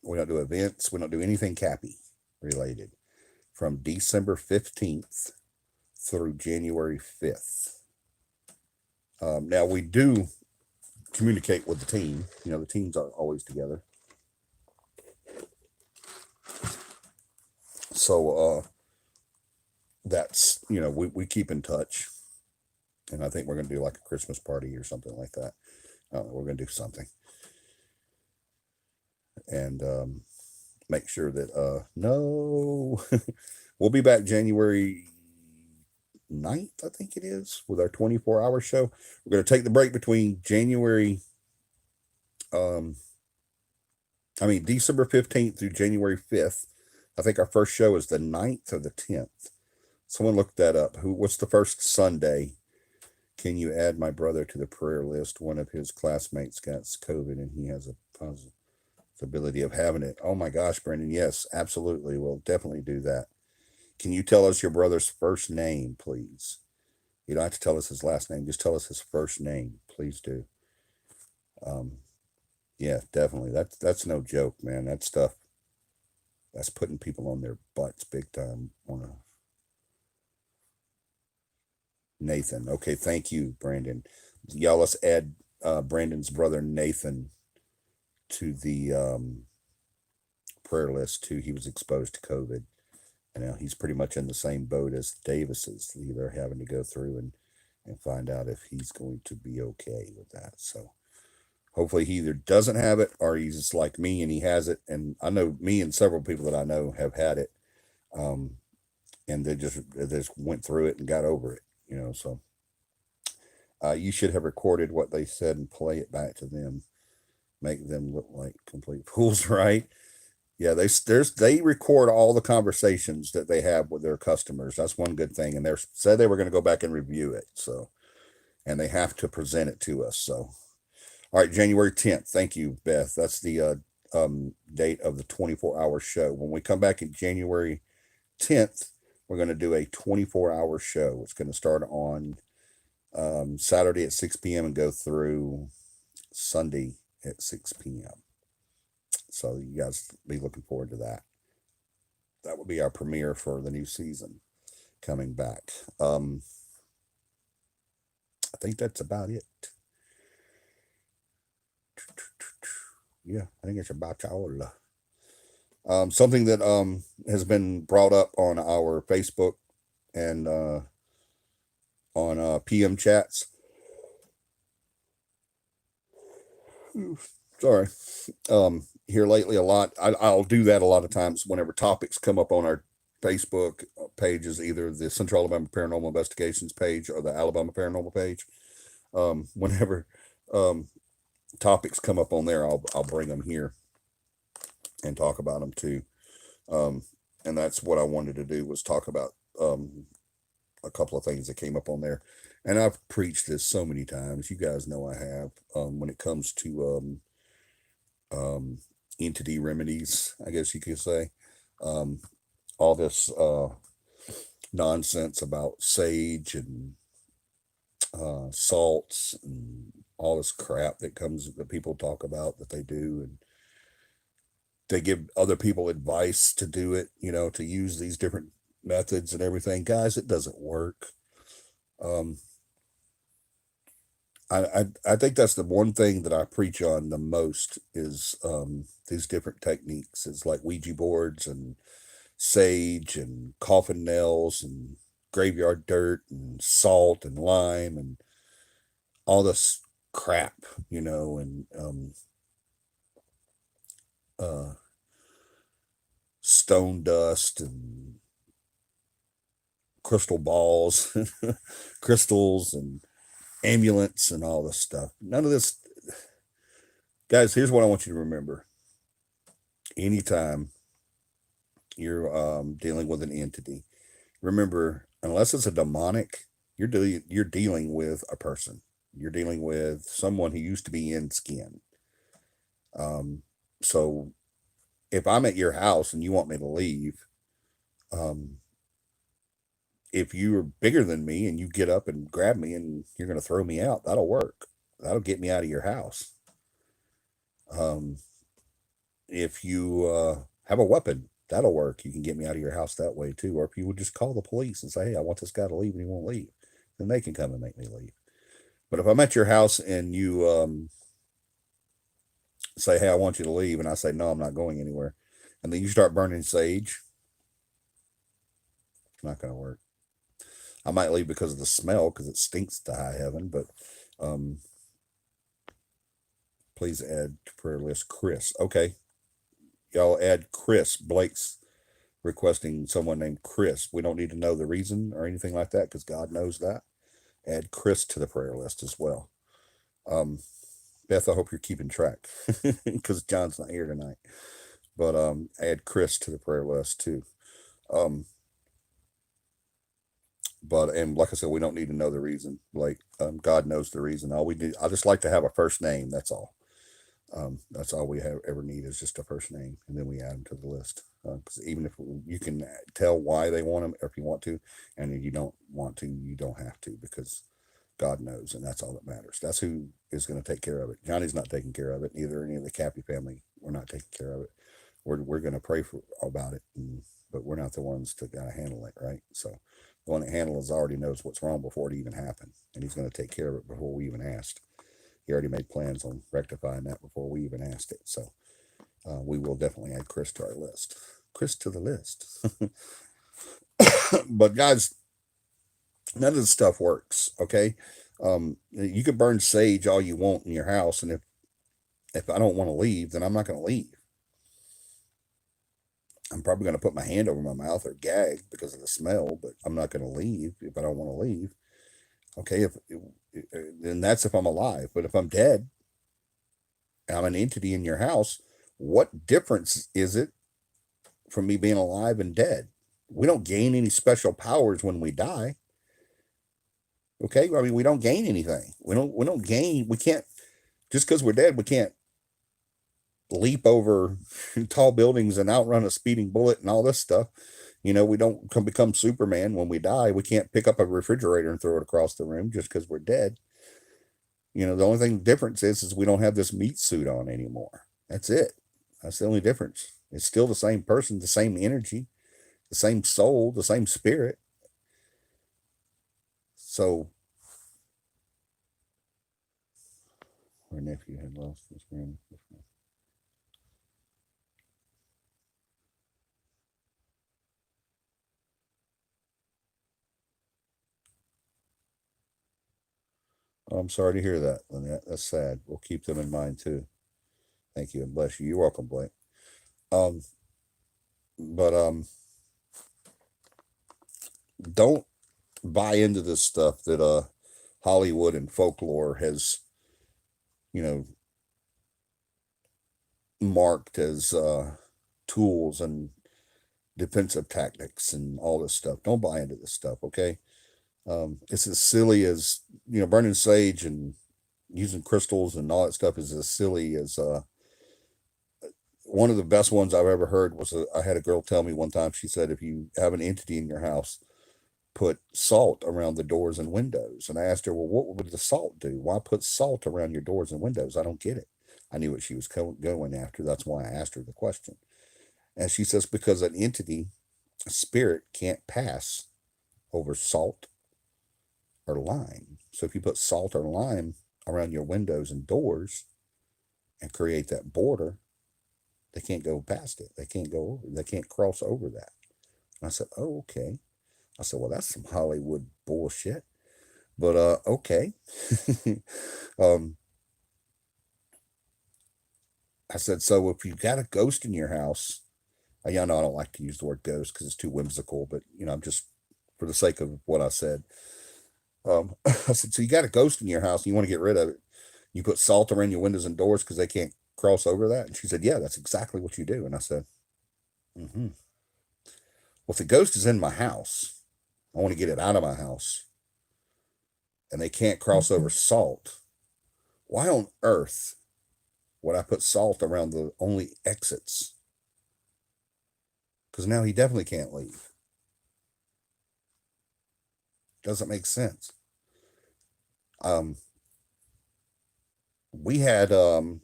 we don't do events. We don't do anything CAPI related from December 15th through January 5th. Now, we do communicate with the team. You know, the teams are always together. So that's, we keep in touch. And I think we're going to do like a Christmas party or something like that. We're going to do something. And make sure that, no, we'll be back January 9th, I think it is, with our 24-hour show. We're going to take the break between um, December 15th through January 5th. I think our first show is the 9th or the 10th. Someone looked that up. What's the first Sunday? Can you add my brother to the prayer list? One of his classmates got COVID and he has a possibility of having it. Oh my gosh, Brendan. Yes, absolutely. We'll definitely do that. Can you tell us your brother's first name, please? You don't have to tell us his last name. Just tell us his first name. Please do. Um, yeah, definitely. That's no joke, man. That stuff, that's putting people on their butts big time. On a Nathan. Okay, thank you, Brandon. Y'all, let's add Brandon's brother Nathan to the prayer list too. He was exposed to COVID. And now he's pretty much in the same boat as Davis's. They're having to go through and find out if he's going to be okay with that. So hopefully he either doesn't have it or he's just like me and he has it. And I know me and several people that I know have had it. Um, and they just went through it and got over it, so you should have recorded what they said and play it back to them, make them look like complete fools, right? Yeah, they record all the conversations that they have with their customers. That's one good thing, and they said they were going to go back and review it. So, and they have to present it to us. So, all right, January 10th. Thank you, Beth. That's the date of the 24-hour show. When we come back in January 10th, we're going to do a 24-hour show. It's going to start on Saturday at 6 p.m. and go through Sunday at 6 p.m. So you guys be looking forward to that. That will be our premiere for the new season coming back. I think that's about it. Yeah, I think it's about all. Something that has been brought up on our Facebook and on PM chats. Sorry. Here lately a lot. I'll do that a lot of times whenever topics come up on our Facebook pages, either the Central Alabama Paranormal Investigations page or the Alabama Paranormal page. Whenever um, topics come up on there, I'll bring them here and talk about them too. Um, and that's what I wanted to do, was talk about a couple of things that came up on there. And I've preached this so many times. You guys know I have. When it comes to um, entity remedies, I guess you could say. Um, all this nonsense about sage and salts and all this crap that comes that people talk about that they do, and they give other people advice to do it, to use these different methods and everything. Guys, it doesn't work. Um, I think that's the one thing that I preach on the most is these different techniques. It's like Ouija boards and sage and coffin nails and graveyard dirt and salt and lime and all this crap, and uh, stone dust and crystal balls, crystals and amulets and all this stuff. None of this, guys. Here's what I want you to remember: anytime you're dealing with an entity, remember, unless it's a demonic, you're dealing with a person. You're dealing with someone who used to be in skin. Um, so if I'm at your house and you want me to leave, um, if you're bigger than me and you get up and grab me and you're going to throw me out, that'll work. That'll get me out of your house. Um, if you have a weapon, that'll work. You can get me out of your house that way too. Or if you would just call the police and say, "Hey, I want this guy to leave," and he won't leave, then they can come and make me leave. But if I'm at your house and you say, "Hey, I want you to leave," and I say, "No, I'm not going anywhere," and then you start burning sage, it's not going to work. I might leave because of the smell, because it stinks to high heaven, but um, please add to prayer list Chris. Okay, y'all add Chris. Blake's requesting someone named Chris. We don't need to know the reason or anything like that, because God knows that. Add Chris to the prayer list as well. Um, Beth, I hope you're keeping track, because John's not here tonight. But add Chris to the prayer list too. Um, but and like I said, we don't need to know the reason. Like God knows the reason. All we do, I just like to have a first name. That's all. That's all we have ever need is just a first name, and then we add them to the list. Because even if you can tell why they want them, or if you want to, and if you don't want to, you don't have to, because God knows, and that's all that matters. That's who is going to take care of it. Johnny's not taking care of it. Neither any of the CAPI family. We're not taking care of it. We're going to pray for about it, but we're not the ones that got to handle it, right? So the one that handles already knows what's wrong before it even happened, and he's going to take care of it before we even asked. He already made plans on rectifying that before we even asked it. So we will definitely add Chris to our list. Chris to the list. But guys, none of this stuff works. Okay, you can burn sage all you want in your house, and if I don't want to leave, then I'm not going to leave. I'm probably going to put my hand over my mouth or gag because of the smell, but I'm not going to leave if I don't want to leave. Okay, if then that's if I'm alive. But if I'm dead, I'm an entity in your house. What difference is it from me being alive and dead? We don't gain any special powers when we die. Okay, I mean we don't gain anything. We don't gain. We can't, just because we're dead. We can't leap over tall buildings and outrun a speeding bullet and all this stuff. We don't become Superman when we die. We can't pick up a refrigerator and throw it across the room just because we're dead. The only thing the difference is we don't have this meat suit on anymore. That's it. That's the only difference. It's still the same person, the same energy, the same soul, the same spirit. So our nephew had lost his grand. I'm sorry to hear that, Lynette. That's sad. We'll keep them in mind too. Thank you and bless you. You're welcome, Blake. Um, but don't buy into this stuff that Hollywood and folklore has, you know, marked as tools and defensive tactics and all this stuff. Don't buy into this stuff, okay? It's as silly as, burning sage and using crystals and all that stuff is as silly as one of the best ones I've ever heard was I had a girl tell me one time. She said, if you have an entity in your house, put salt around the doors and windows. And I asked her, well, what would the salt do? Why put salt around your doors and windows? I don't get it. I knew what she was going after. That's why I asked her the question. And she says, because an entity, a spirit, can't pass over salt or lime. So if you put salt or lime around your windows and doors and create that border, they can't go past it. They can't go over. They can't cross over that. And I said, oh, okay. I said, well, that's some Hollywood bullshit. But okay. um, I said, so if you got a ghost in your house, y'all know I don't like to use the word ghost because it's too whimsical, but I'm just for the sake of what I said. I said, so you got a ghost in your house and you want to get rid of it. You put salt around your windows and doors because they can't cross over that. And she said, yeah, that's exactly what you do. And I said, mm-hmm. Well, if the ghost is in my house, I want to get it out of my house, and they can't cross over salt. Why on earth would I put salt around the only exits? Because now he definitely can't leave. Doesn't make sense. Um, we had an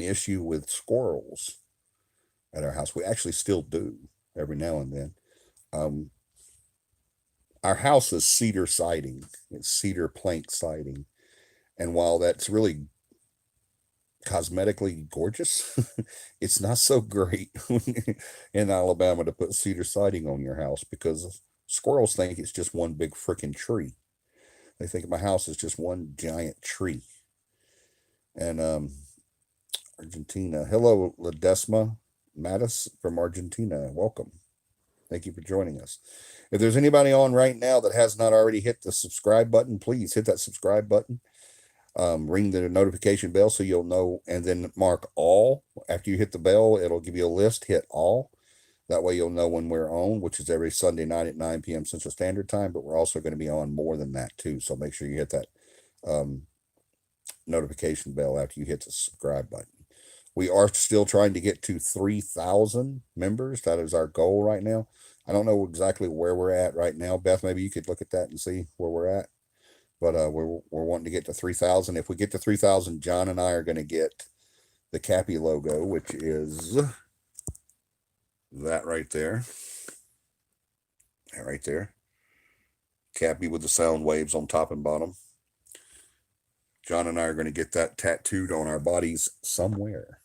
issue with squirrels at our house. We actually still do every now and then. Um, our house is cedar siding. It's cedar plank siding. And while that's really cosmetically gorgeous, it's not so great in Alabama to put cedar siding on your house because squirrels think it's just one big freaking tree. They think my house is just one giant tree. And Argentina. Hello, Ledesma Mattis from Argentina. Welcome. Thank you for joining us. If there's anybody on right now that has not already hit the subscribe button, please hit that subscribe button. Ring the notification bell so you'll know, and then mark all. After you hit the bell, it'll give you a list. Hit all. That way you'll know when we're on, which is every Sunday night at 9 p.m. Central Standard Time. But we're also going to be on more than that too. So make sure you hit that um, notification bell after you hit the subscribe button. We are still trying to get to 3,000 members. That is our goal right now. I don't know exactly where we're at right now. Beth, maybe you could look at that and see where we're at. But we're wanting to get to 3,000. If we get to 3,000, John and I are going to get the CAPI logo, which is that right there. That right there. CAPI with the sound waves on top and bottom. John and I are going to get that tattooed on our bodies somewhere,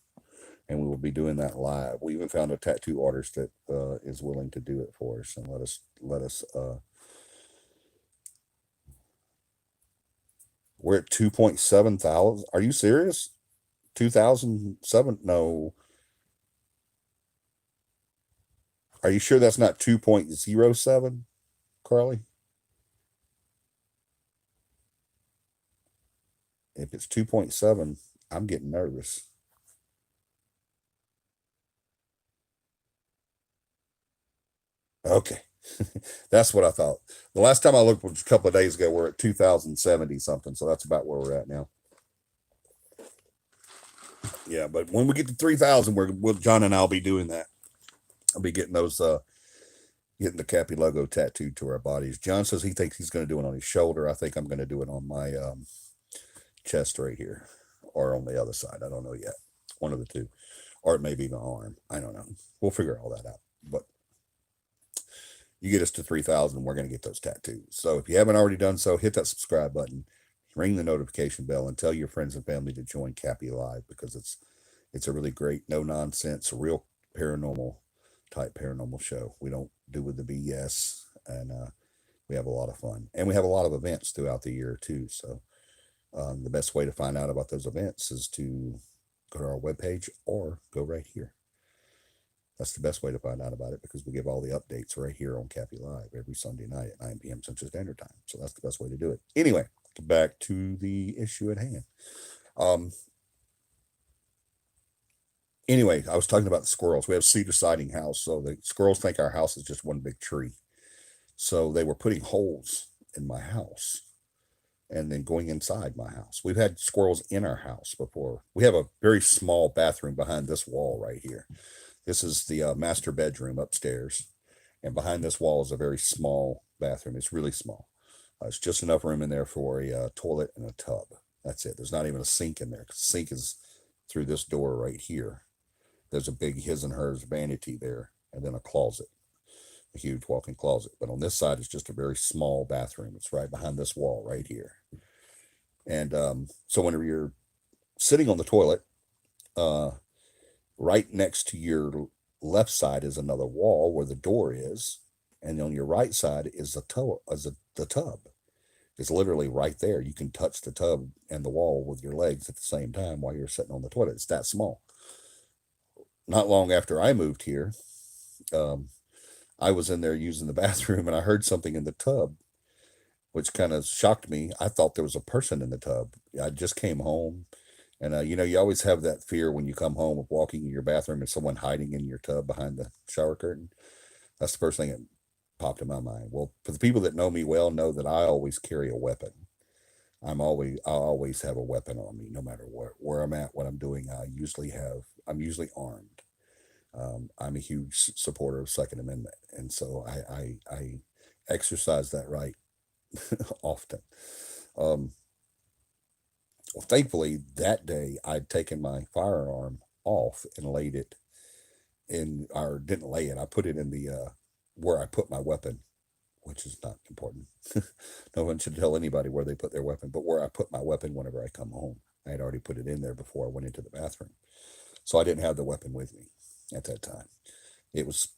and we will be doing that live. We even found a tattoo artist that is willing to do it for us and let us. We're at 2.7 thousand. Are you serious? 2007? No. Are you sure that's not 2.07, Carly? If it's 2.7, I'm getting nervous. Okay. That's what I thought. The last time I looked was a couple of days ago. We're at 2,070 something. So that's about where we're at now. Yeah. But when we get to 3,000, John and I'll be doing that. I'll be getting those, getting the CAPI logo tattooed to our bodies. John says he thinks he's going to do it on his shoulder. I think I'm going to do it on my chest right here or on the other side. I don't know yet. One of the two. Or it may be my arm. I don't know. We'll figure all that out. But you get us to 3,000, we're going to get those tattoos. So if you haven't already done so, hit that subscribe button, ring the notification bell, and tell your friends and family to join CAPI Live because it's a really great, no nonsense, real paranormal type paranormal show. We don't do with the BS, and We have a lot of fun, and we have a lot of events throughout the year too. So the best way to find out about those events is to go to our webpage or go right here. That's the best way to find out about it because we give all the updates right here on CAPI Live every Sunday night at 9 p.m. Central Standard Time. So that's the best way to do it. Anyway, back to the issue at hand. Um, anyway, I was talking about the squirrels. We have a cedar siding house, so the squirrels think our house is just one big tree. So they were putting holes in my house and then going inside my house. We've had squirrels in our house before. We have a very small bathroom behind this wall right here. This is the master bedroom upstairs. And behind this wall is a very small bathroom. It's really small. It's just enough room in there for a toilet and a tub. That's it. There's not even a sink in there. The sink is through this door right here. There's a big his and hers vanity there, and then a closet, a huge walk-in closet. But on this side, it's just a very small bathroom. It's right behind this wall right here. And so whenever you're sitting on the toilet, uh, right next to your left side is another wall where the door is, and on your right side is the tub. It's literally right there. You can touch the tub and the wall with your legs at the same time while you're sitting on the toilet. It's that small. Not long after I moved here, um, I was in there using the bathroom and I heard something in the tub, which kind of shocked me. I thought there was a person in the tub. I just came home. And you always have that fear when you come home of walking in your bathroom and someone hiding in your tub behind the shower curtain. That's the first thing that popped in my mind. Well, for the people that know me well, know that I always carry a weapon. I always have a weapon on me, no matter where I'm at, what I'm doing. I'm usually armed. I'm a huge supporter of Second Amendment, and so I exercise that right often. Um, well, thankfully, that day I'd taken my firearm off and laid it in, or didn't lay it. I put it in the where I put my weapon, which is not important. No one should tell anybody where they put their weapon, but where I put my weapon whenever I come home. I had already put it in there before I went into the bathroom, so I didn't have the weapon with me at that time. It was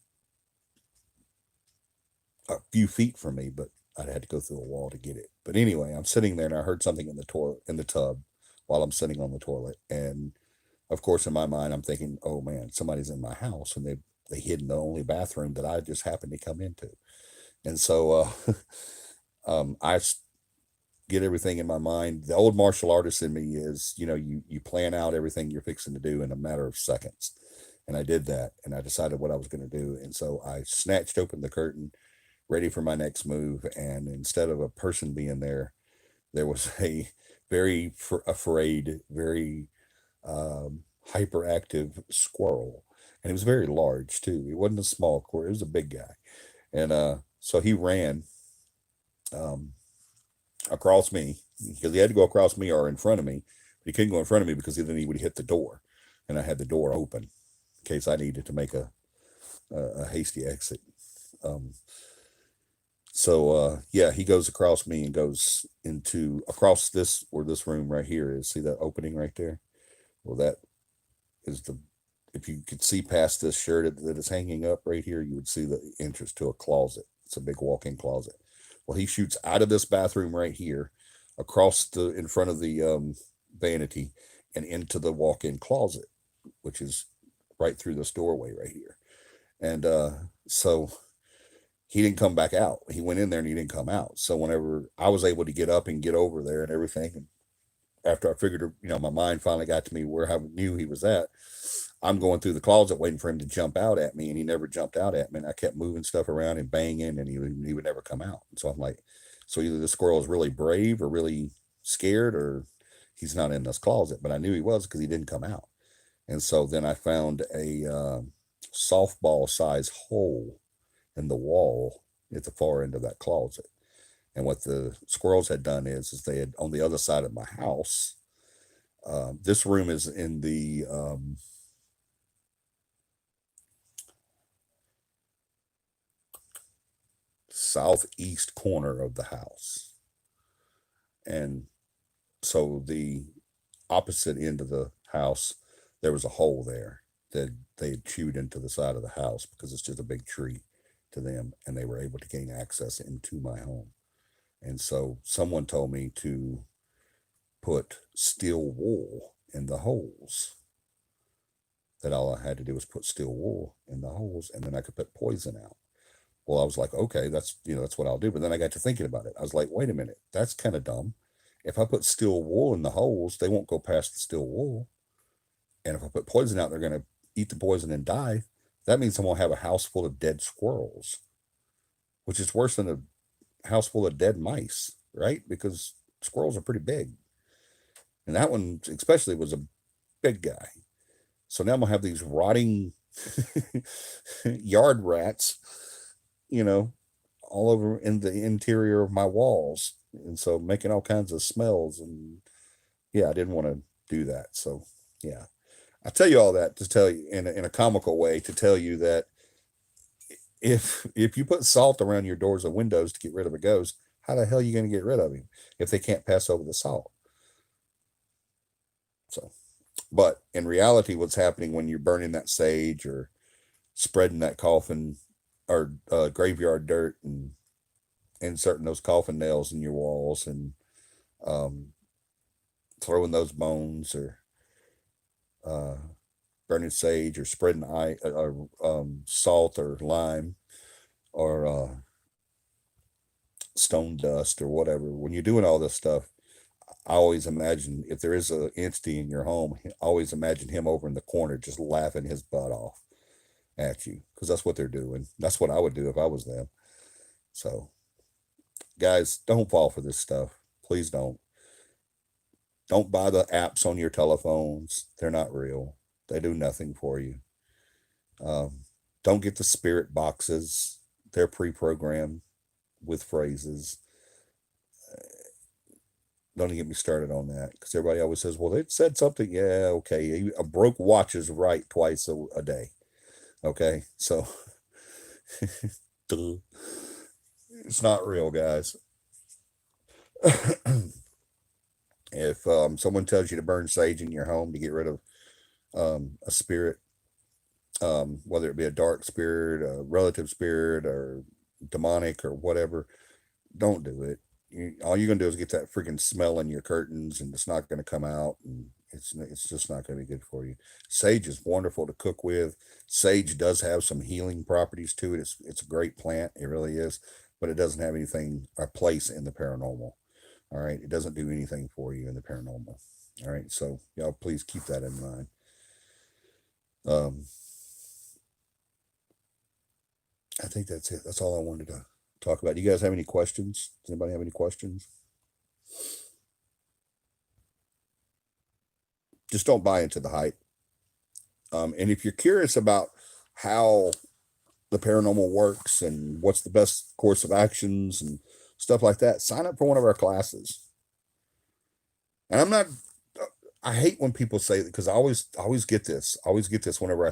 a few feet from me, but I'd had to go through a wall to get it. But anyway, I'm sitting there and I heard something in the toilet, in the tub, while I'm sitting on the toilet, and of course, in my mind, I'm thinking, "Oh man, somebody's in my house, and they hid in the only bathroom that I just happened to come into." And so I get everything in my mind. The old martial artist in me is, you plan out everything you're fixing to do in a matter of seconds. And I did that, and I decided what I was going to do. And so I snatched open the curtain, ready for my next move. And instead of a person being there, there was a very afraid, very hyperactive squirrel. And he was very large too. He wasn't a small squirrel, he was a big guy. And so he ran um, across me because he had to go across me or in front of me. But he couldn't go in front of me because then he would hit the door. And I had the door open in case I needed to make a hasty exit. Um, so yeah, he goes across me and goes into across this where this room right here is. See that opening right there? Well, that is the, if you could see past this shirt that is hanging up right here, you would see the entrance to a closet. It's a big walk-in closet. Well, he shoots out of this bathroom right here, across the in front of the vanity, and into the walk-in closet, which is right through this doorway right here. And so he didn't come back out. He went in there and he didn't come out. So whenever I was able to get up and get over there and everything, and after I figured, my mind finally got to me where I knew he was at, I'm going through the closet waiting for him to jump out at me, and he never jumped out at me. And I kept moving stuff around and banging, and he would never come out. And so I'm like, so either the squirrel is really brave or really scared, or he's not in this closet. But I knew he was because he didn't come out. And so then I found a softball size hole in the wall at the far end of that closet. And what the squirrels had done is they had on the other side of my house. This room is in the southeast corner of the house. And so the opposite end of the house, there was a hole there that they had chewed into the side of the house because it's just a big tree to them, and they were able to gain access into my home. And so someone told me to put steel wool in the holes. That all I had to do was put steel wool in the holes, and then I could put poison out. Well, I was like, okay, that's what I'll do. But then I got to thinking about it. I was like, wait a minute, that's kind of dumb. If I put steel wool in the holes, they won't go past the steel wool. And if I put poison out, they're going to eat the poison and die. That means I'm going to have a house full of dead squirrels, which is worse than a house full of dead mice, right? Because squirrels are pretty big. And that one, especially, was a big guy. So now I'm going to have these rotting yard rats, you know, all over in the interior of my walls. And so making all kinds of smells. And yeah, I didn't want to do that. So yeah, I tell you all that to tell you in a comical way to tell you that if you put salt around your doors and windows to get rid of a ghost, how the hell are you going to get rid of him if they can't pass over the salt? So, but in reality, what's happening when you're burning that sage or spreading that coffin or graveyard dirt and inserting those coffin nails in your walls and um, throwing those bones or uh, burning sage or spreading salt or lime or stone dust or whatever. When you're doing all this stuff, I always imagine if there is an entity in your home, I always imagine him over in the corner just laughing his butt off at you because that's what they're doing. That's what I would do if I was them. So, guys, don't fall for this stuff. Please don't. Don't buy the apps on your telephones. They're not real. They do nothing for you. Um, don't get the spirit boxes. They're pre-programmed with phrases. Don't even get me started on that because everybody always says, well, it said something. Yeah, okay. A broke watch is right twice a day. Okay. So it's not real, guys. If someone tells you to burn sage in your home to get rid of a spirit, whether it be a dark spirit, a relative spirit, or demonic or whatever, don't do it. All you're gonna do is get that freaking smell in your curtains, and it's not gonna come out, and it's just not gonna be good for you. Sage is wonderful to cook with. Sage does have some healing properties to it. It's a great plant, it really is, but it doesn't have anything a place in the paranormal. All right, it doesn't do anything for you in the paranormal. All right, so y'all please keep that in mind. Um, I think that's it. That's all I wanted to talk about. Do you guys have any questions? Does anybody have any questions? Just don't buy into the hype. And if you're curious about how the paranormal works and what's the best course of actions and stuff like that, sign up for one of our classes. And I'm not. I hate when people say that because I always get this. I always get this whenever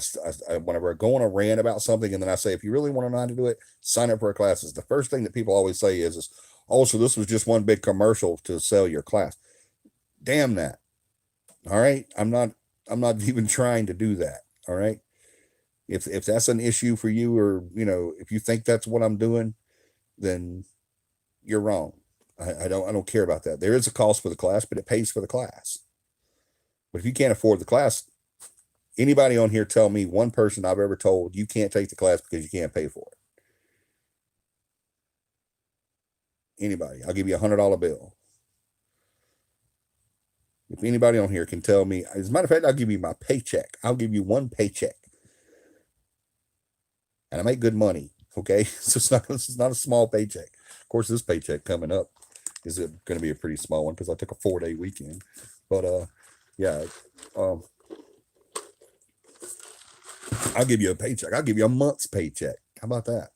whenever I go on a rant about something, and then I say, if you really want to know how to do it, sign up for our classes. The first thing that people always say is, "Oh, so this was just one big commercial to sell your class." Damn that. All right, I'm not even trying to do that. All right, if that's an issue for you, or if you think that's what I'm doing, then you're wrong. I don't care about that. There is a cost for the class, but it pays for the class. But if you can't afford the class, anybody on here tell me one person I've ever told you can't take the class because you can't pay for it? Anybody? I'll give you $100 bill. If anybody on here can tell me, as a matter of fact, I'll give you my paycheck. I'll give you one paycheck, and I make good money. Okay, so it's not a small paycheck. Of course, this paycheck coming up is going to be a pretty small one because I took a 4-day weekend. But yeah, um, I'll give you a paycheck. I'll give you a month's paycheck. How about that?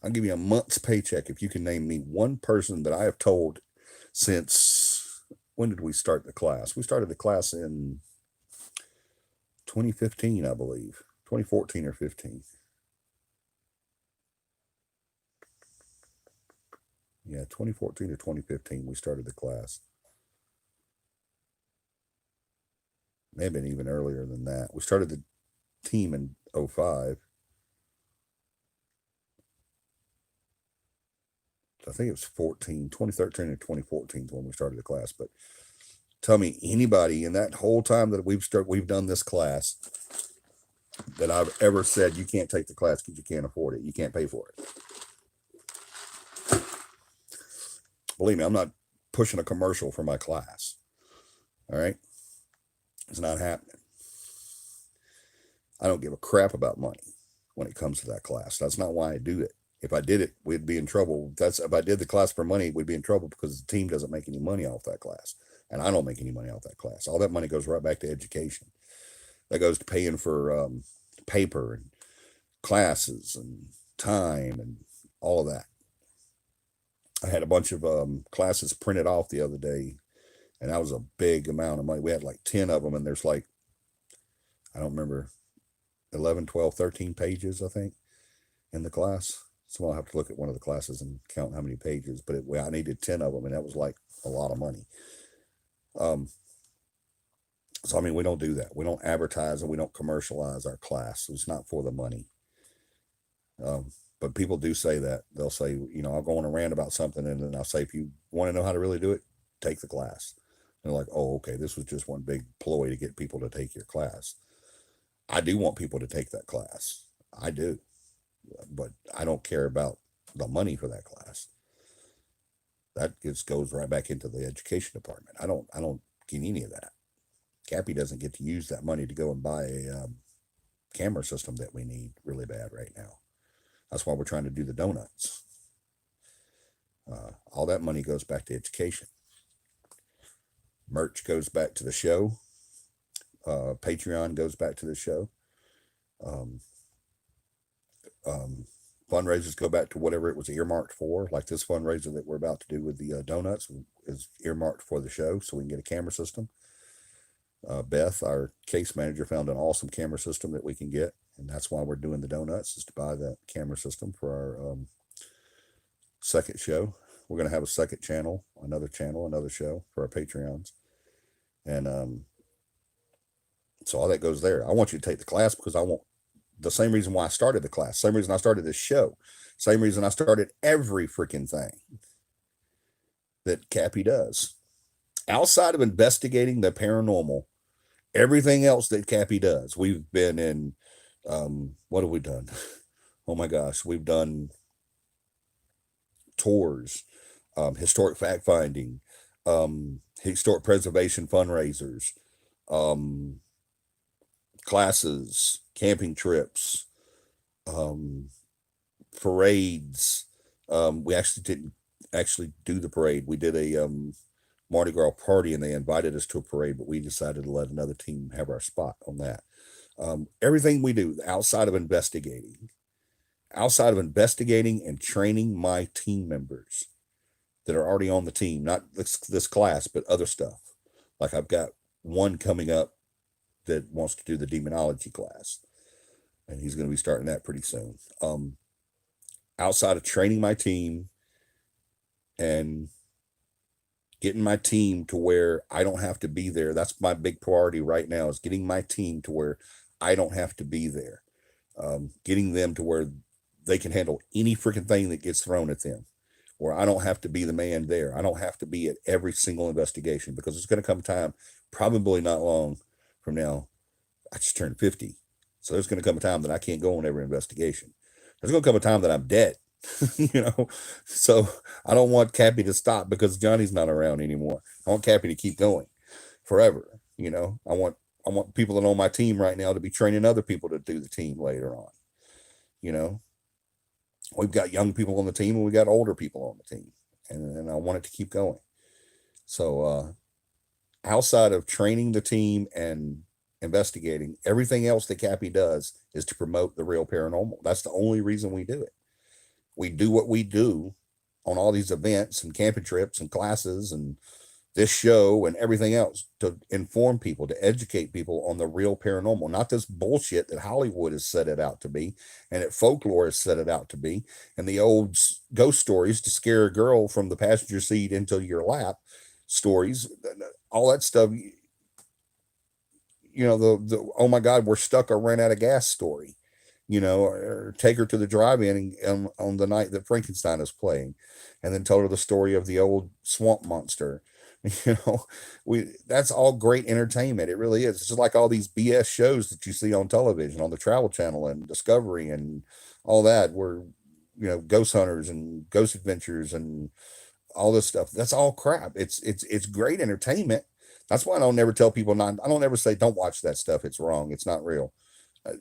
I'll give you a month's paycheck if you can name me one person that I have told since when did we start the class? We started the class in 2015, I believe. 2014 or 15. Yeah, 2014 or 2015, we started the class. May have been even earlier than that. We started the team in 05. I think it was 2013 or 2014 when we started the class. But tell me, anybody in that whole time that we've done this class that I've ever said you can't take the class because you can't afford it, you can't pay for it. Believe me, I'm not pushing a commercial for my class. All right, it's not happening. I don't give a crap about money when it comes to that class. That's not why I do it. If I did it, we'd be in trouble. If I did the class for money, we'd be in trouble because the team doesn't make any money off that class, and I don't make any money off that class. All that money goes right back to education. That goes to paying for paper and classes and time and all of that. I had a bunch of classes printed off the other day, and that was a big amount of money. We had like 10 of them, and there's like, I don't remember, 11, 12, 13 pages, I think, in the class. So I'll have to look at one of the classes and count how many pages, but I needed 10 of them, and that was like a lot of money. So, I mean, we don't do that. We don't advertise and we don't commercialize our class. It's not for the money. But people do say that. They'll say, I'll go on a rant about something, and then I'll say, if you want to know how to really do it, take the class. And they're like, oh, okay, this was just one big ploy to get people to take your class. I do want people to take that class. I do. But I don't care about the money for that class. That just goes right back into the education department. I don't get any of that. CAPI doesn't get to use that money to go and buy a camera system that we need really bad right now. That's why we're trying to do the donuts. All that money goes back to education. Merch goes back to the show. Patreon goes back to the show. Fundraisers go back to whatever it was earmarked for. Like this fundraiser that we're about to do with the donuts is earmarked for the show, so we can get a camera system. Beth, our case manager, found an awesome camera system that we can get, and that's why we're doing the donuts, is to buy that camera system for our second show. We're going to have a second channel, another show for our Patreons. And so all that goes there. I want you to take the class because I want the same reason why I started the class, same reason I started this show, same reason I started every freaking thing that CAPI does. Outside of investigating the paranormal, everything else that CAPI does, we've been in, what have we done? Oh my gosh, we've done tours, historic fact finding, historic preservation fundraisers, classes, camping trips, parades. We actually didn't do the parade. We did a Mardi Gras party, and they invited us to a parade, but we decided to let another team have our spot on that. Everything we do outside of investigating and training my team members that are already on the team, not this class, but other stuff. Like I've got one coming up that wants to do the demonology class, and he's going to be starting that pretty soon. Outside of training my team and getting my team to where I don't have to be there. That's my big priority right now, is getting my team to where I don't have to be there. Getting them to where they can handle any freaking thing that gets thrown at them, where I don't have to be the man there. I don't have to be at every single investigation, because it's going to come time, probably not long from now. I just turned 50. So there's going to come a time that I can't go on every investigation. There's going to come a time that I'm dead. So I don't want CAPI to stop because Johnny's not around anymore. I want CAPI to keep going forever. I want people that are on my team right now to be training other people to do the team later on. We've got young people on the team and we got older people on the team, and I want it to keep going. So outside of training the team and investigating, everything else that CAPI does is to promote the real paranormal. That's the only reason we do it. We do what we do on all these events and camping trips and classes and this show and everything else, to inform people, to educate people on the real paranormal, not this bullshit that Hollywood has set it out to be, and that folklore has set it out to be, and the old ghost stories to scare a girl from the passenger seat into your lap stories, all that stuff. The oh my God, we're stuck or ran out of gas story. or take her to the drive-in on the night that Frankenstein is playing, and then tell her the story of the old swamp monster. You know, we that's all great entertainment. It really is. It's just like all these BS shows that you see on television, on the Travel Channel and Discovery and all that, where ghost hunters and ghost adventures and all this stuff. That's all crap. It's great entertainment. That's why I don't never tell people not. I don't ever say don't watch that stuff. It's wrong. It's not real. Uh,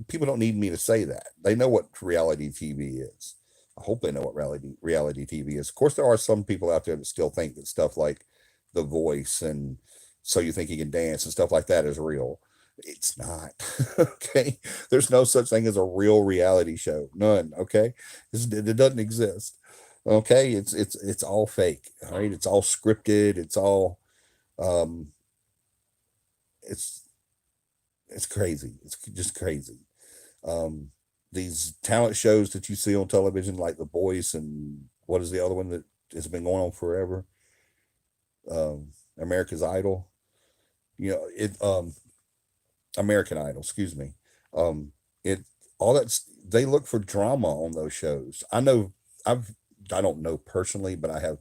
People don't need me to say that. They know what reality TV is. I hope they know what reality TV is. Of course, there are some people out there that still think that stuff like The Voice and So You Think You Can Dance and stuff like that is real. It's not. Okay, there's no such thing as a real reality show. None. Okay, it doesn't exist. Okay, it's all fake. All right, it's all scripted. It's all um, it's it's crazy. It's just crazy. Um, these talent shows that you see on television, like The Voice and what is the other one that has been going on forever? America's Idol. It American Idol. Excuse me. Um, it all that's they look for drama on those shows. I don't know personally, but I have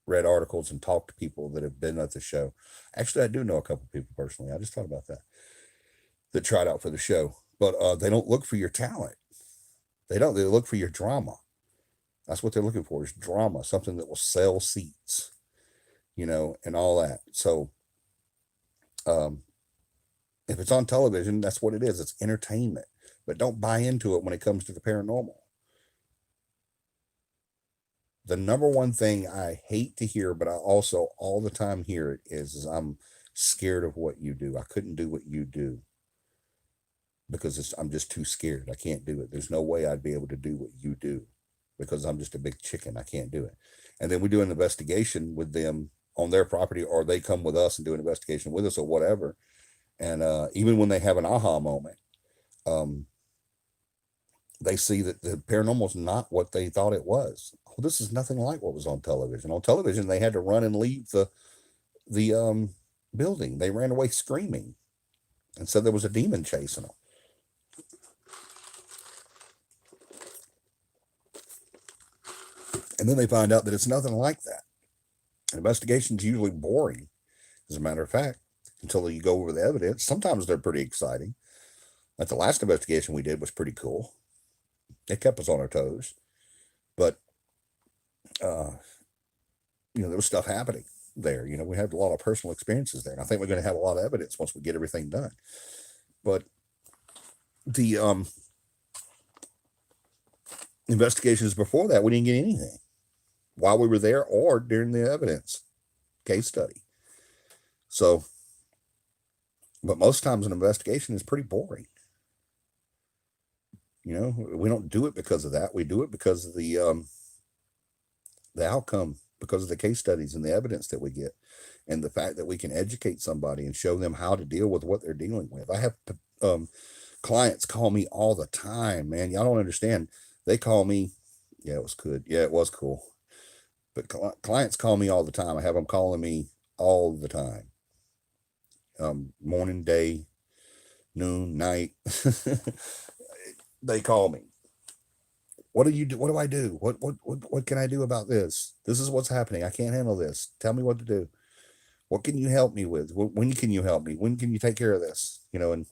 read articles and talked to people that have been at the show. Actually, I do know a couple people personally. I just thought about that tried out for the show, but they don't look for your talent. They don't. They look for your drama. That's what they're looking for is drama, something that will sell seats, and all that. So um, if it's on television, that's what it is. It's entertainment. But don't buy into it when it comes to the paranormal. The number one thing I hate to hear, but I also all the time hear it is I'm scared of what you do. I couldn't do what you do because I'm just too scared. I can't do it. There's no way I'd be able to do what you do because I'm just a big chicken. I can't do it. And then we do an investigation with them on their property, or they come with us and do an investigation with us, or whatever. And even when they have an aha moment, um, they see that the paranormal is not what they thought it was. Oh, this is nothing like what was on television. On television, they had to run and leave the building. They ran away screaming and said there was a demon chasing them. And then they find out that it's nothing like that. Investigation's usually boring, as a matter of fact, until you go over the evidence. Sometimes they're pretty exciting. Like the last investigation we did was pretty cool. It kept us on our toes. But uh, there was stuff happening there. We had a lot of personal experiences there. And I think we're going to have a lot of evidence once we get everything done. But the investigations before that, we didn't get anything while we were there or during the evidence case study. So, but most times an investigation is pretty boring. We don't do it because of that. We do it because of the outcome, because of the case studies and the evidence that we get, and the fact that we can educate somebody and show them how to deal with what they're dealing with. I have clients call me all the time, man. Y'all don't understand. They call me. Yeah, it was good. Yeah, it was cool. But clients call me all the time. I have them calling me all the time. Morning, day, noon, night. They call me. What do you do? What do I do? What can I do about this? This is what's happening. I can't handle this. Tell me what to do. What can you help me with? When can you help me? When can you take care of this? And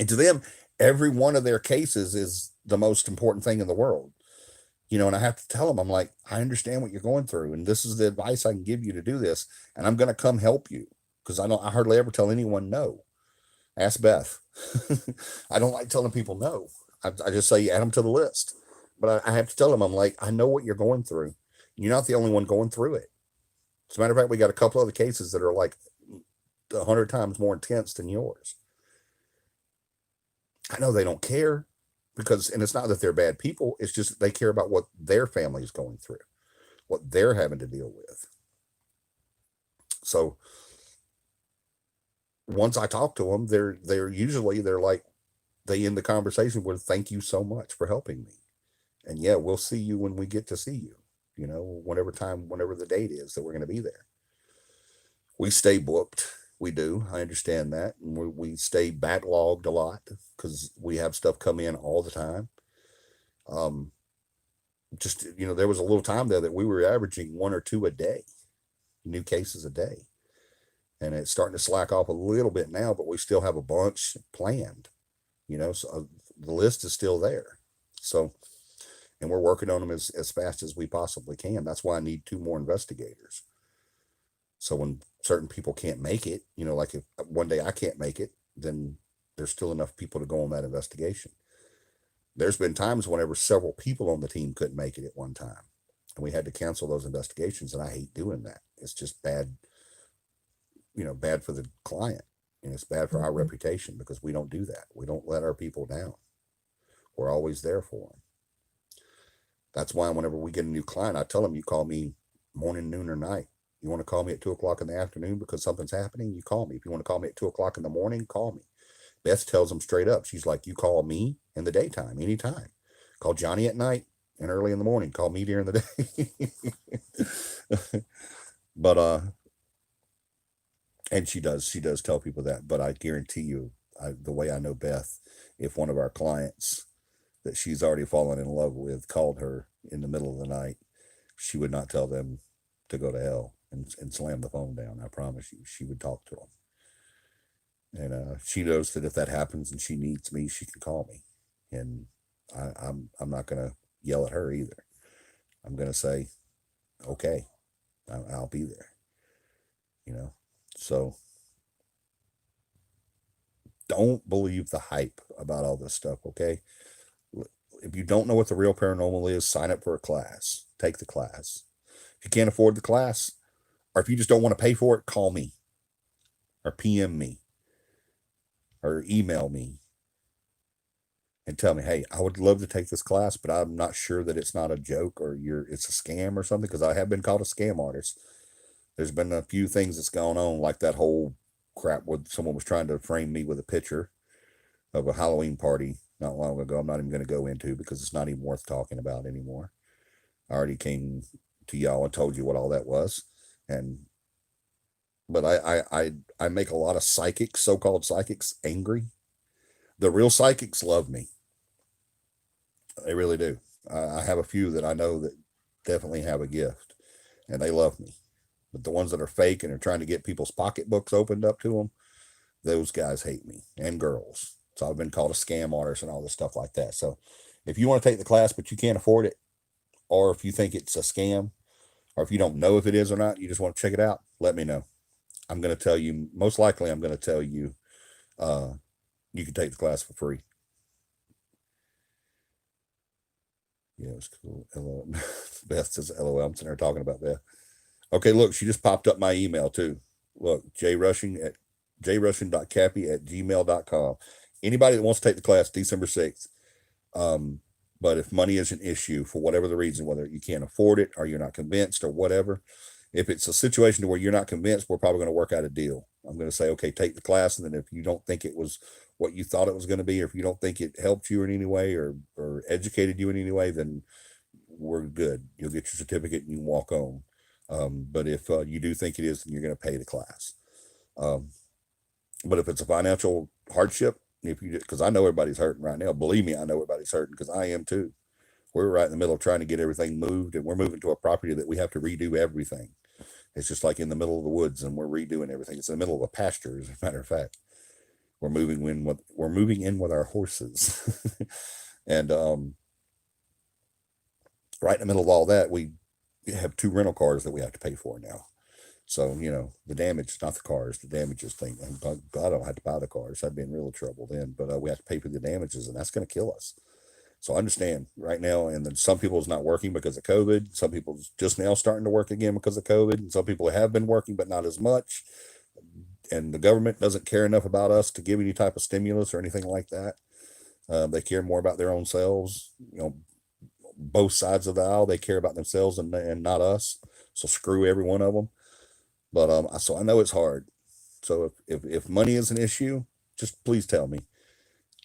to them, every one of their cases is the most important thing in the world. And I have to tell them, I'm like, I understand what you're going through, and this is the advice I can give you to do this, and I'm going to come help you because I hardly ever tell anyone no. Ask Beth. I don't like telling people no. I just say add them to the list. But I have to tell them, I'm like, I know what you're going through. You're not the only one going through it. As a matter of fact, we got a couple other cases that are like 100 times more intense than yours. I know they don't care and it's not that they're bad people. It's just they care about what their family is going through, what they're having to deal with. So once I talk to them, they're like, they end the conversation with, thank you so much for helping me. And yeah, we'll see you when we get to see you, whenever the date is that we're going to be there. We stay booked. We do. I understand that. And we stay backlogged a lot because we have stuff come in all the time. Um, just, there was a little time there that we were averaging one or two a day, new cases a day. And it's starting to slack off a little bit now, but we still have a bunch planned, so the list is still there. So, and we're working on them as fast as we possibly can. That's why I need two more investigators. So when certain people can't make it, like if one day I can't make it, then there's still enough people to go on that investigation. There's been times whenever several people on the team couldn't make it at one time, and we had to cancel those investigations. And I hate doing that. It's just bad, bad for the client, and it's bad for our reputation because we don't do that. We don't let our people down. We're always there for them. That's why whenever we get a new client, I tell them, you call me morning, noon, or night. You want to call me at 2 o'clock in the afternoon because something's happening, you call me. If you want to call me at 2 o'clock in the morning, call me. Beth tells them straight up. She's like, you call me in the daytime, anytime. Call Johnny at night and early in the morning. Call me during the day. But and she does tell people that. But I guarantee you, the way I know Beth, if one of our clients that she's already fallen in love with called her in the middle of the night, she would not tell them to go to hell and slam the phone down. I promise you, she would talk to them. And she knows that if that happens and she needs me, she can call me. And I'm not gonna yell at her either. I'm gonna say, okay, I'll be there. So don't believe the hype about all this stuff. Okay, if you don't know what the real paranormal is, sign up for a class. Take the class. If you can't afford the class, or if you just don't want to pay for it, call me or PM me or email me and tell me, hey, I would love to take this class, but I'm not sure that it's not a joke or it's a scam or something, because I have been called a scam artist. There's been a few things that's gone on, like that whole crap where someone was trying to frame me with a picture of a Halloween party not long ago. I'm not even going to go into because it's not even worth talking about anymore. I already came to y'all and told you what all that was. And but I make a lot of psychics, so-called psychics, angry. The real psychics love me. They really do. I have a few that I know that definitely have a gift, and they love me. But the ones that are fake and are trying to get people's pocketbooks opened up to them, those guys hate me, and girls. So I've been called a scam artist and all this stuff like that. So if you want to take the class but you can't afford it, or if you think it's a scam, or if you don't know if it is or not, you just want to check it out, let me know. I'm going to tell you, most likely, I'm going to tell you, uh, you can take the class for free. Yeah, it's cool. LOL. Beth says, LOL. I'm sitting there talking about Beth. Okay, look, she just popped up my email too. Look, jrushing@gmail.com. Anybody that wants to take the class, December 6th. Um, but if money is an issue for whatever the reason, whether you can't afford it or you're not convinced or whatever, if it's a situation to where you're not convinced, we're probably going to work out a deal. I'm going to say, okay, take the class. And then if you don't think it was what you thought it was going to be, or if you don't think it helped you in any way or educated you in any way, then we're good. You'll get your certificate and you can walk on. But if you do think it is, then you're going to pay the class. Um, but if it's a financial hardship, if you, because I know everybody's hurting right now. Believe me, I know everybody's hurting because I am too. We're right in the middle of trying to get everything moved, and we're moving to a property that we have to redo everything. It's just like in the middle of the woods, and we're redoing everything. It's in the middle of a pasture, as a matter of fact. We're moving in with our horses, and right in the middle of all that, we have two rental cars that we have to pay for now. So, the damage is not the cars, the damages thing. And God, I don't have to buy the cars. I'd be in real trouble then, but we have to pay for the damages, and that's going to kill us. So I understand right now, and then some people's not working because of COVID. Some people's just now starting to work again because of COVID. And some people have been working, but not as much. And the government doesn't care enough about us to give any type of stimulus or anything like that. They care more about their own selves. Both sides of the aisle, they care about themselves and not us. So screw every one of them. But so I know it's hard. So if money is an issue, just please tell me.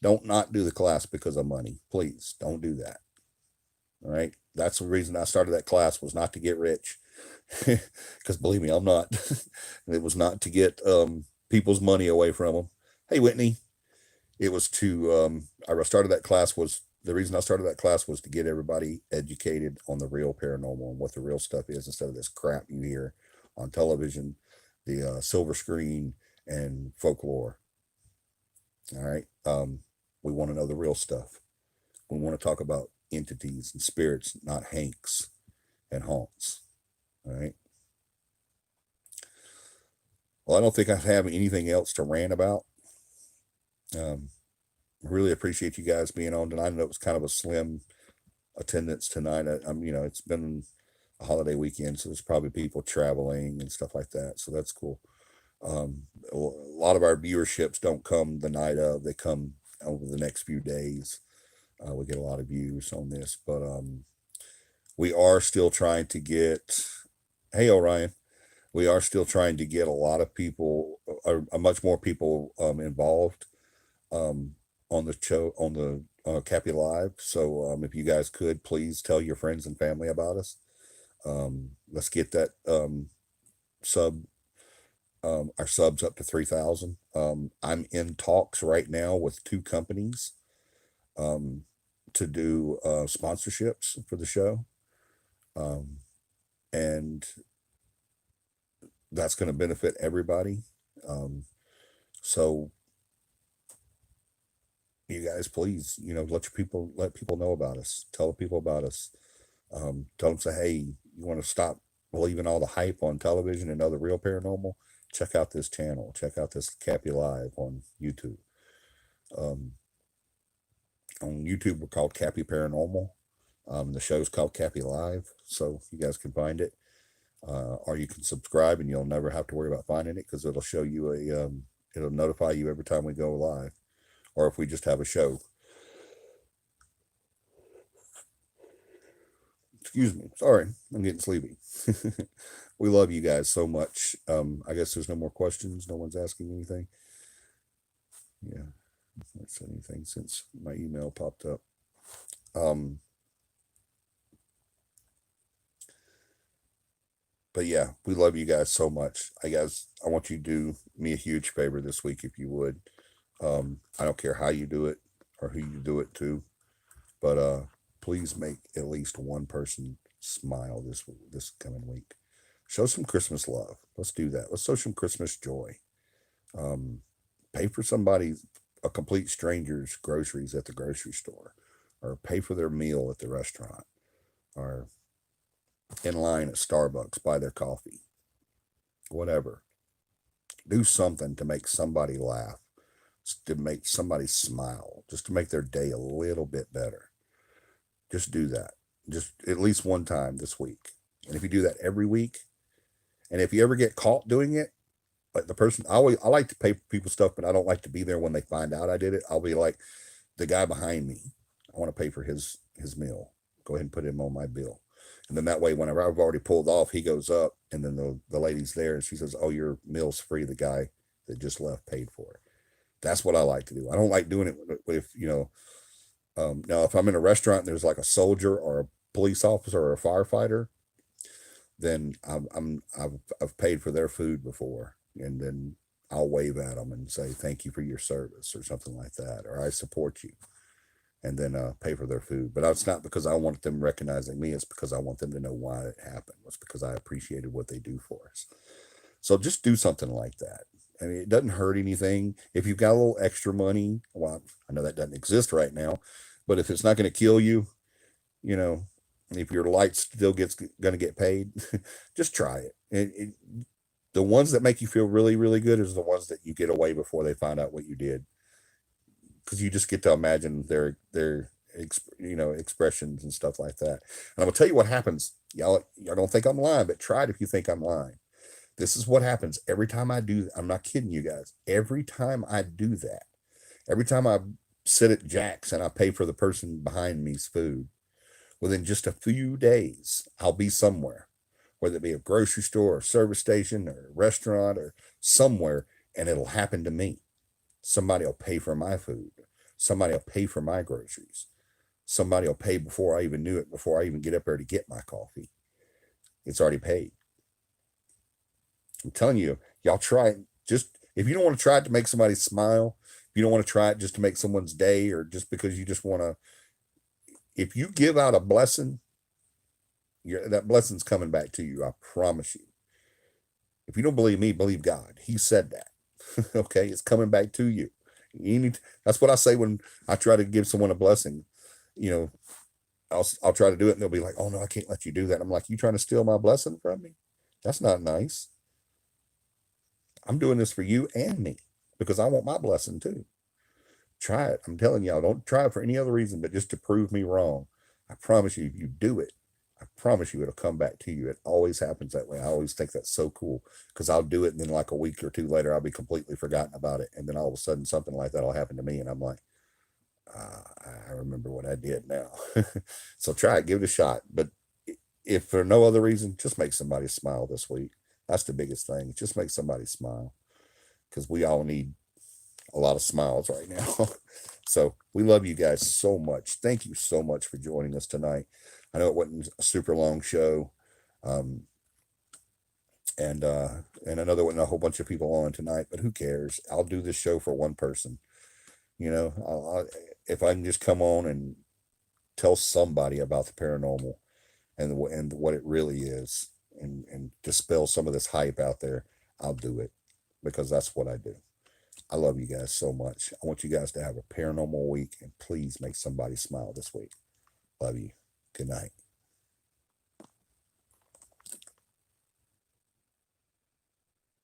Don't not do the class because of money. Please don't do that. All right. That's the reason I started that class, was not to get rich. Because believe me, I'm not. It was not to get people's money away from them. Hey, Whitney, it was to, I started that class was, the reason I started that class was to get everybody educated on the real paranormal and what the real stuff is instead of this crap you hear on television, the silver screen and folklore. All right. We want to know the real stuff. We want to talk about entities and spirits, not hanks and haunts. All right. Well, I don't think I have anything else to rant about. Um, really appreciate you guys being on tonight. I know it was kind of a slim attendance tonight. It's been a holiday weekend, so there's probably people traveling and stuff like that. So that's cool. A lot of our viewerships don't come the night of; they come over the next few days. We get a lot of views on this, but we are still trying to get. Hey, Orion. We are still trying to get a lot of people, much more people involved um, on the show, on the CAPI Live. So if you guys could, please tell your friends and family about us. Let's get that sub our subs up to 3,000. I'm in talks right now with two companies um, to do sponsorships for the show, um, and that's going to benefit everybody. Um, so you guys, please, let people know about us. Tell people about us. Tell them, say, hey, you want to stop believing all the hype on television and know the real paranormal? Check out this channel. Check out this Cappy Live on YouTube. Um, on YouTube, we're called Cappy Paranormal. The show's called Cappy Live, so you guys can find it. Or you can subscribe, and you'll never have to worry about finding it because it'll show you it'll notify you every time we go live, or if we just have a show. Excuse me. Sorry, I'm getting sleepy. We love you guys so much. I guess there's no more questions. No one's asking anything. Yeah, that's anything since my email popped up. Um, but yeah, we love you guys so much. I want you to do me a huge favor this week if you would. I don't care how you do it or who you do it to, but please make at least one person smile this coming week. Show some Christmas love. Let's do that. Let's show some Christmas joy. Um, Pay for somebody, a complete stranger's groceries at the grocery store, or pay for their meal at the restaurant, or in line at Starbucks, buy their coffee, whatever. Do something to make somebody laugh, to make somebody smile, just to make their day a little bit better. Just do that. Just at least one time this week. And if you do that every week, and if you ever get caught doing it, like the person, I like to pay for people stuff, but I don't like to be there when they find out I did it. I'll be like the guy behind me. I want to pay for his meal. Go ahead and put him on my bill. And then that way, whenever I've already pulled off, he goes up, and then the lady's there, and she says, "Oh, your meal's free." The guy that just left paid for it. That's what I like to do. I don't like doing it if now if I'm in a restaurant and there's like a soldier or a police officer or a firefighter, then I've paid for their food before, and then I'll wave at them and say thank you for your service or something like that, or I support you, and then pay for their food. But it's not because I want them recognizing me; it's because I want them to know why it happened. It's because I appreciated what they do for us. So just do something like that. I mean, it doesn't hurt anything. If you've got a little extra money, well, I know that doesn't exist right now, but if it's not going to kill you, you know, if your light still gets going to get paid, just try it. The ones that make you feel really, really good is the ones that you get away before they find out what you did, because you just get to imagine their expressions and stuff like that. And I'm gonna tell you what happens. Y'all don't think I'm lying, but try it if you think I'm lying. This is what happens every time I do. I'm not kidding you guys. Every time I do that, every time I sit at Jack's and I pay for the person behind me's food, within just a few days, I'll be somewhere, whether it be a grocery store or service station or a restaurant or somewhere, and it'll happen to me. Somebody will pay for my food. Somebody will pay for my groceries. Somebody will pay before I even knew it, before I even get up there to get my coffee. It's already paid. I'm telling you, y'all try it. Just If you don't want to try it to make somebody smile, if you don't want to try it just to make someone's day, or just because you just want to, if you give out a blessing, that blessing's coming back to you. I promise you. If you don't believe me, believe God. He said that. Okay, it's coming back to you. That's what I say when I try to give someone a blessing. You know, I'll try to do it, and they'll be like, "Oh no, I can't let you do that." I'm like, "You trying to steal my blessing from me? That's not nice. I'm doing this for you and me because I want my blessing too. Try it. I'm telling y'all, don't try it for any other reason but just to prove me wrong. I promise you, if you do it, I promise you it'll come back to you. It always happens that way. I always think that's so cool because I'll do it, and then like a week or two later, I'll be completely forgotten about it. And then all of a sudden, something like that will happen to me. And I'm like, I remember what I did now. So try it, give it a shot. But if for no other reason, just make somebody smile this week. That's the biggest thing. Just make somebody smile because we all need a lot of smiles right now. So we love you guys so much. Thank you so much for joining us tonight. I know it wasn't a super long show. Um, and I know there wasn't a whole bunch of people on tonight, but who cares? I'll do this show for one person. You know, if I can just come on and tell somebody about the paranormal and what it really is, and dispel some of this hype out there, I'll do it because that's what I do. I love you guys so much. I want you guys to have a paranormal week, and please make somebody smile this week. Love you. Good night.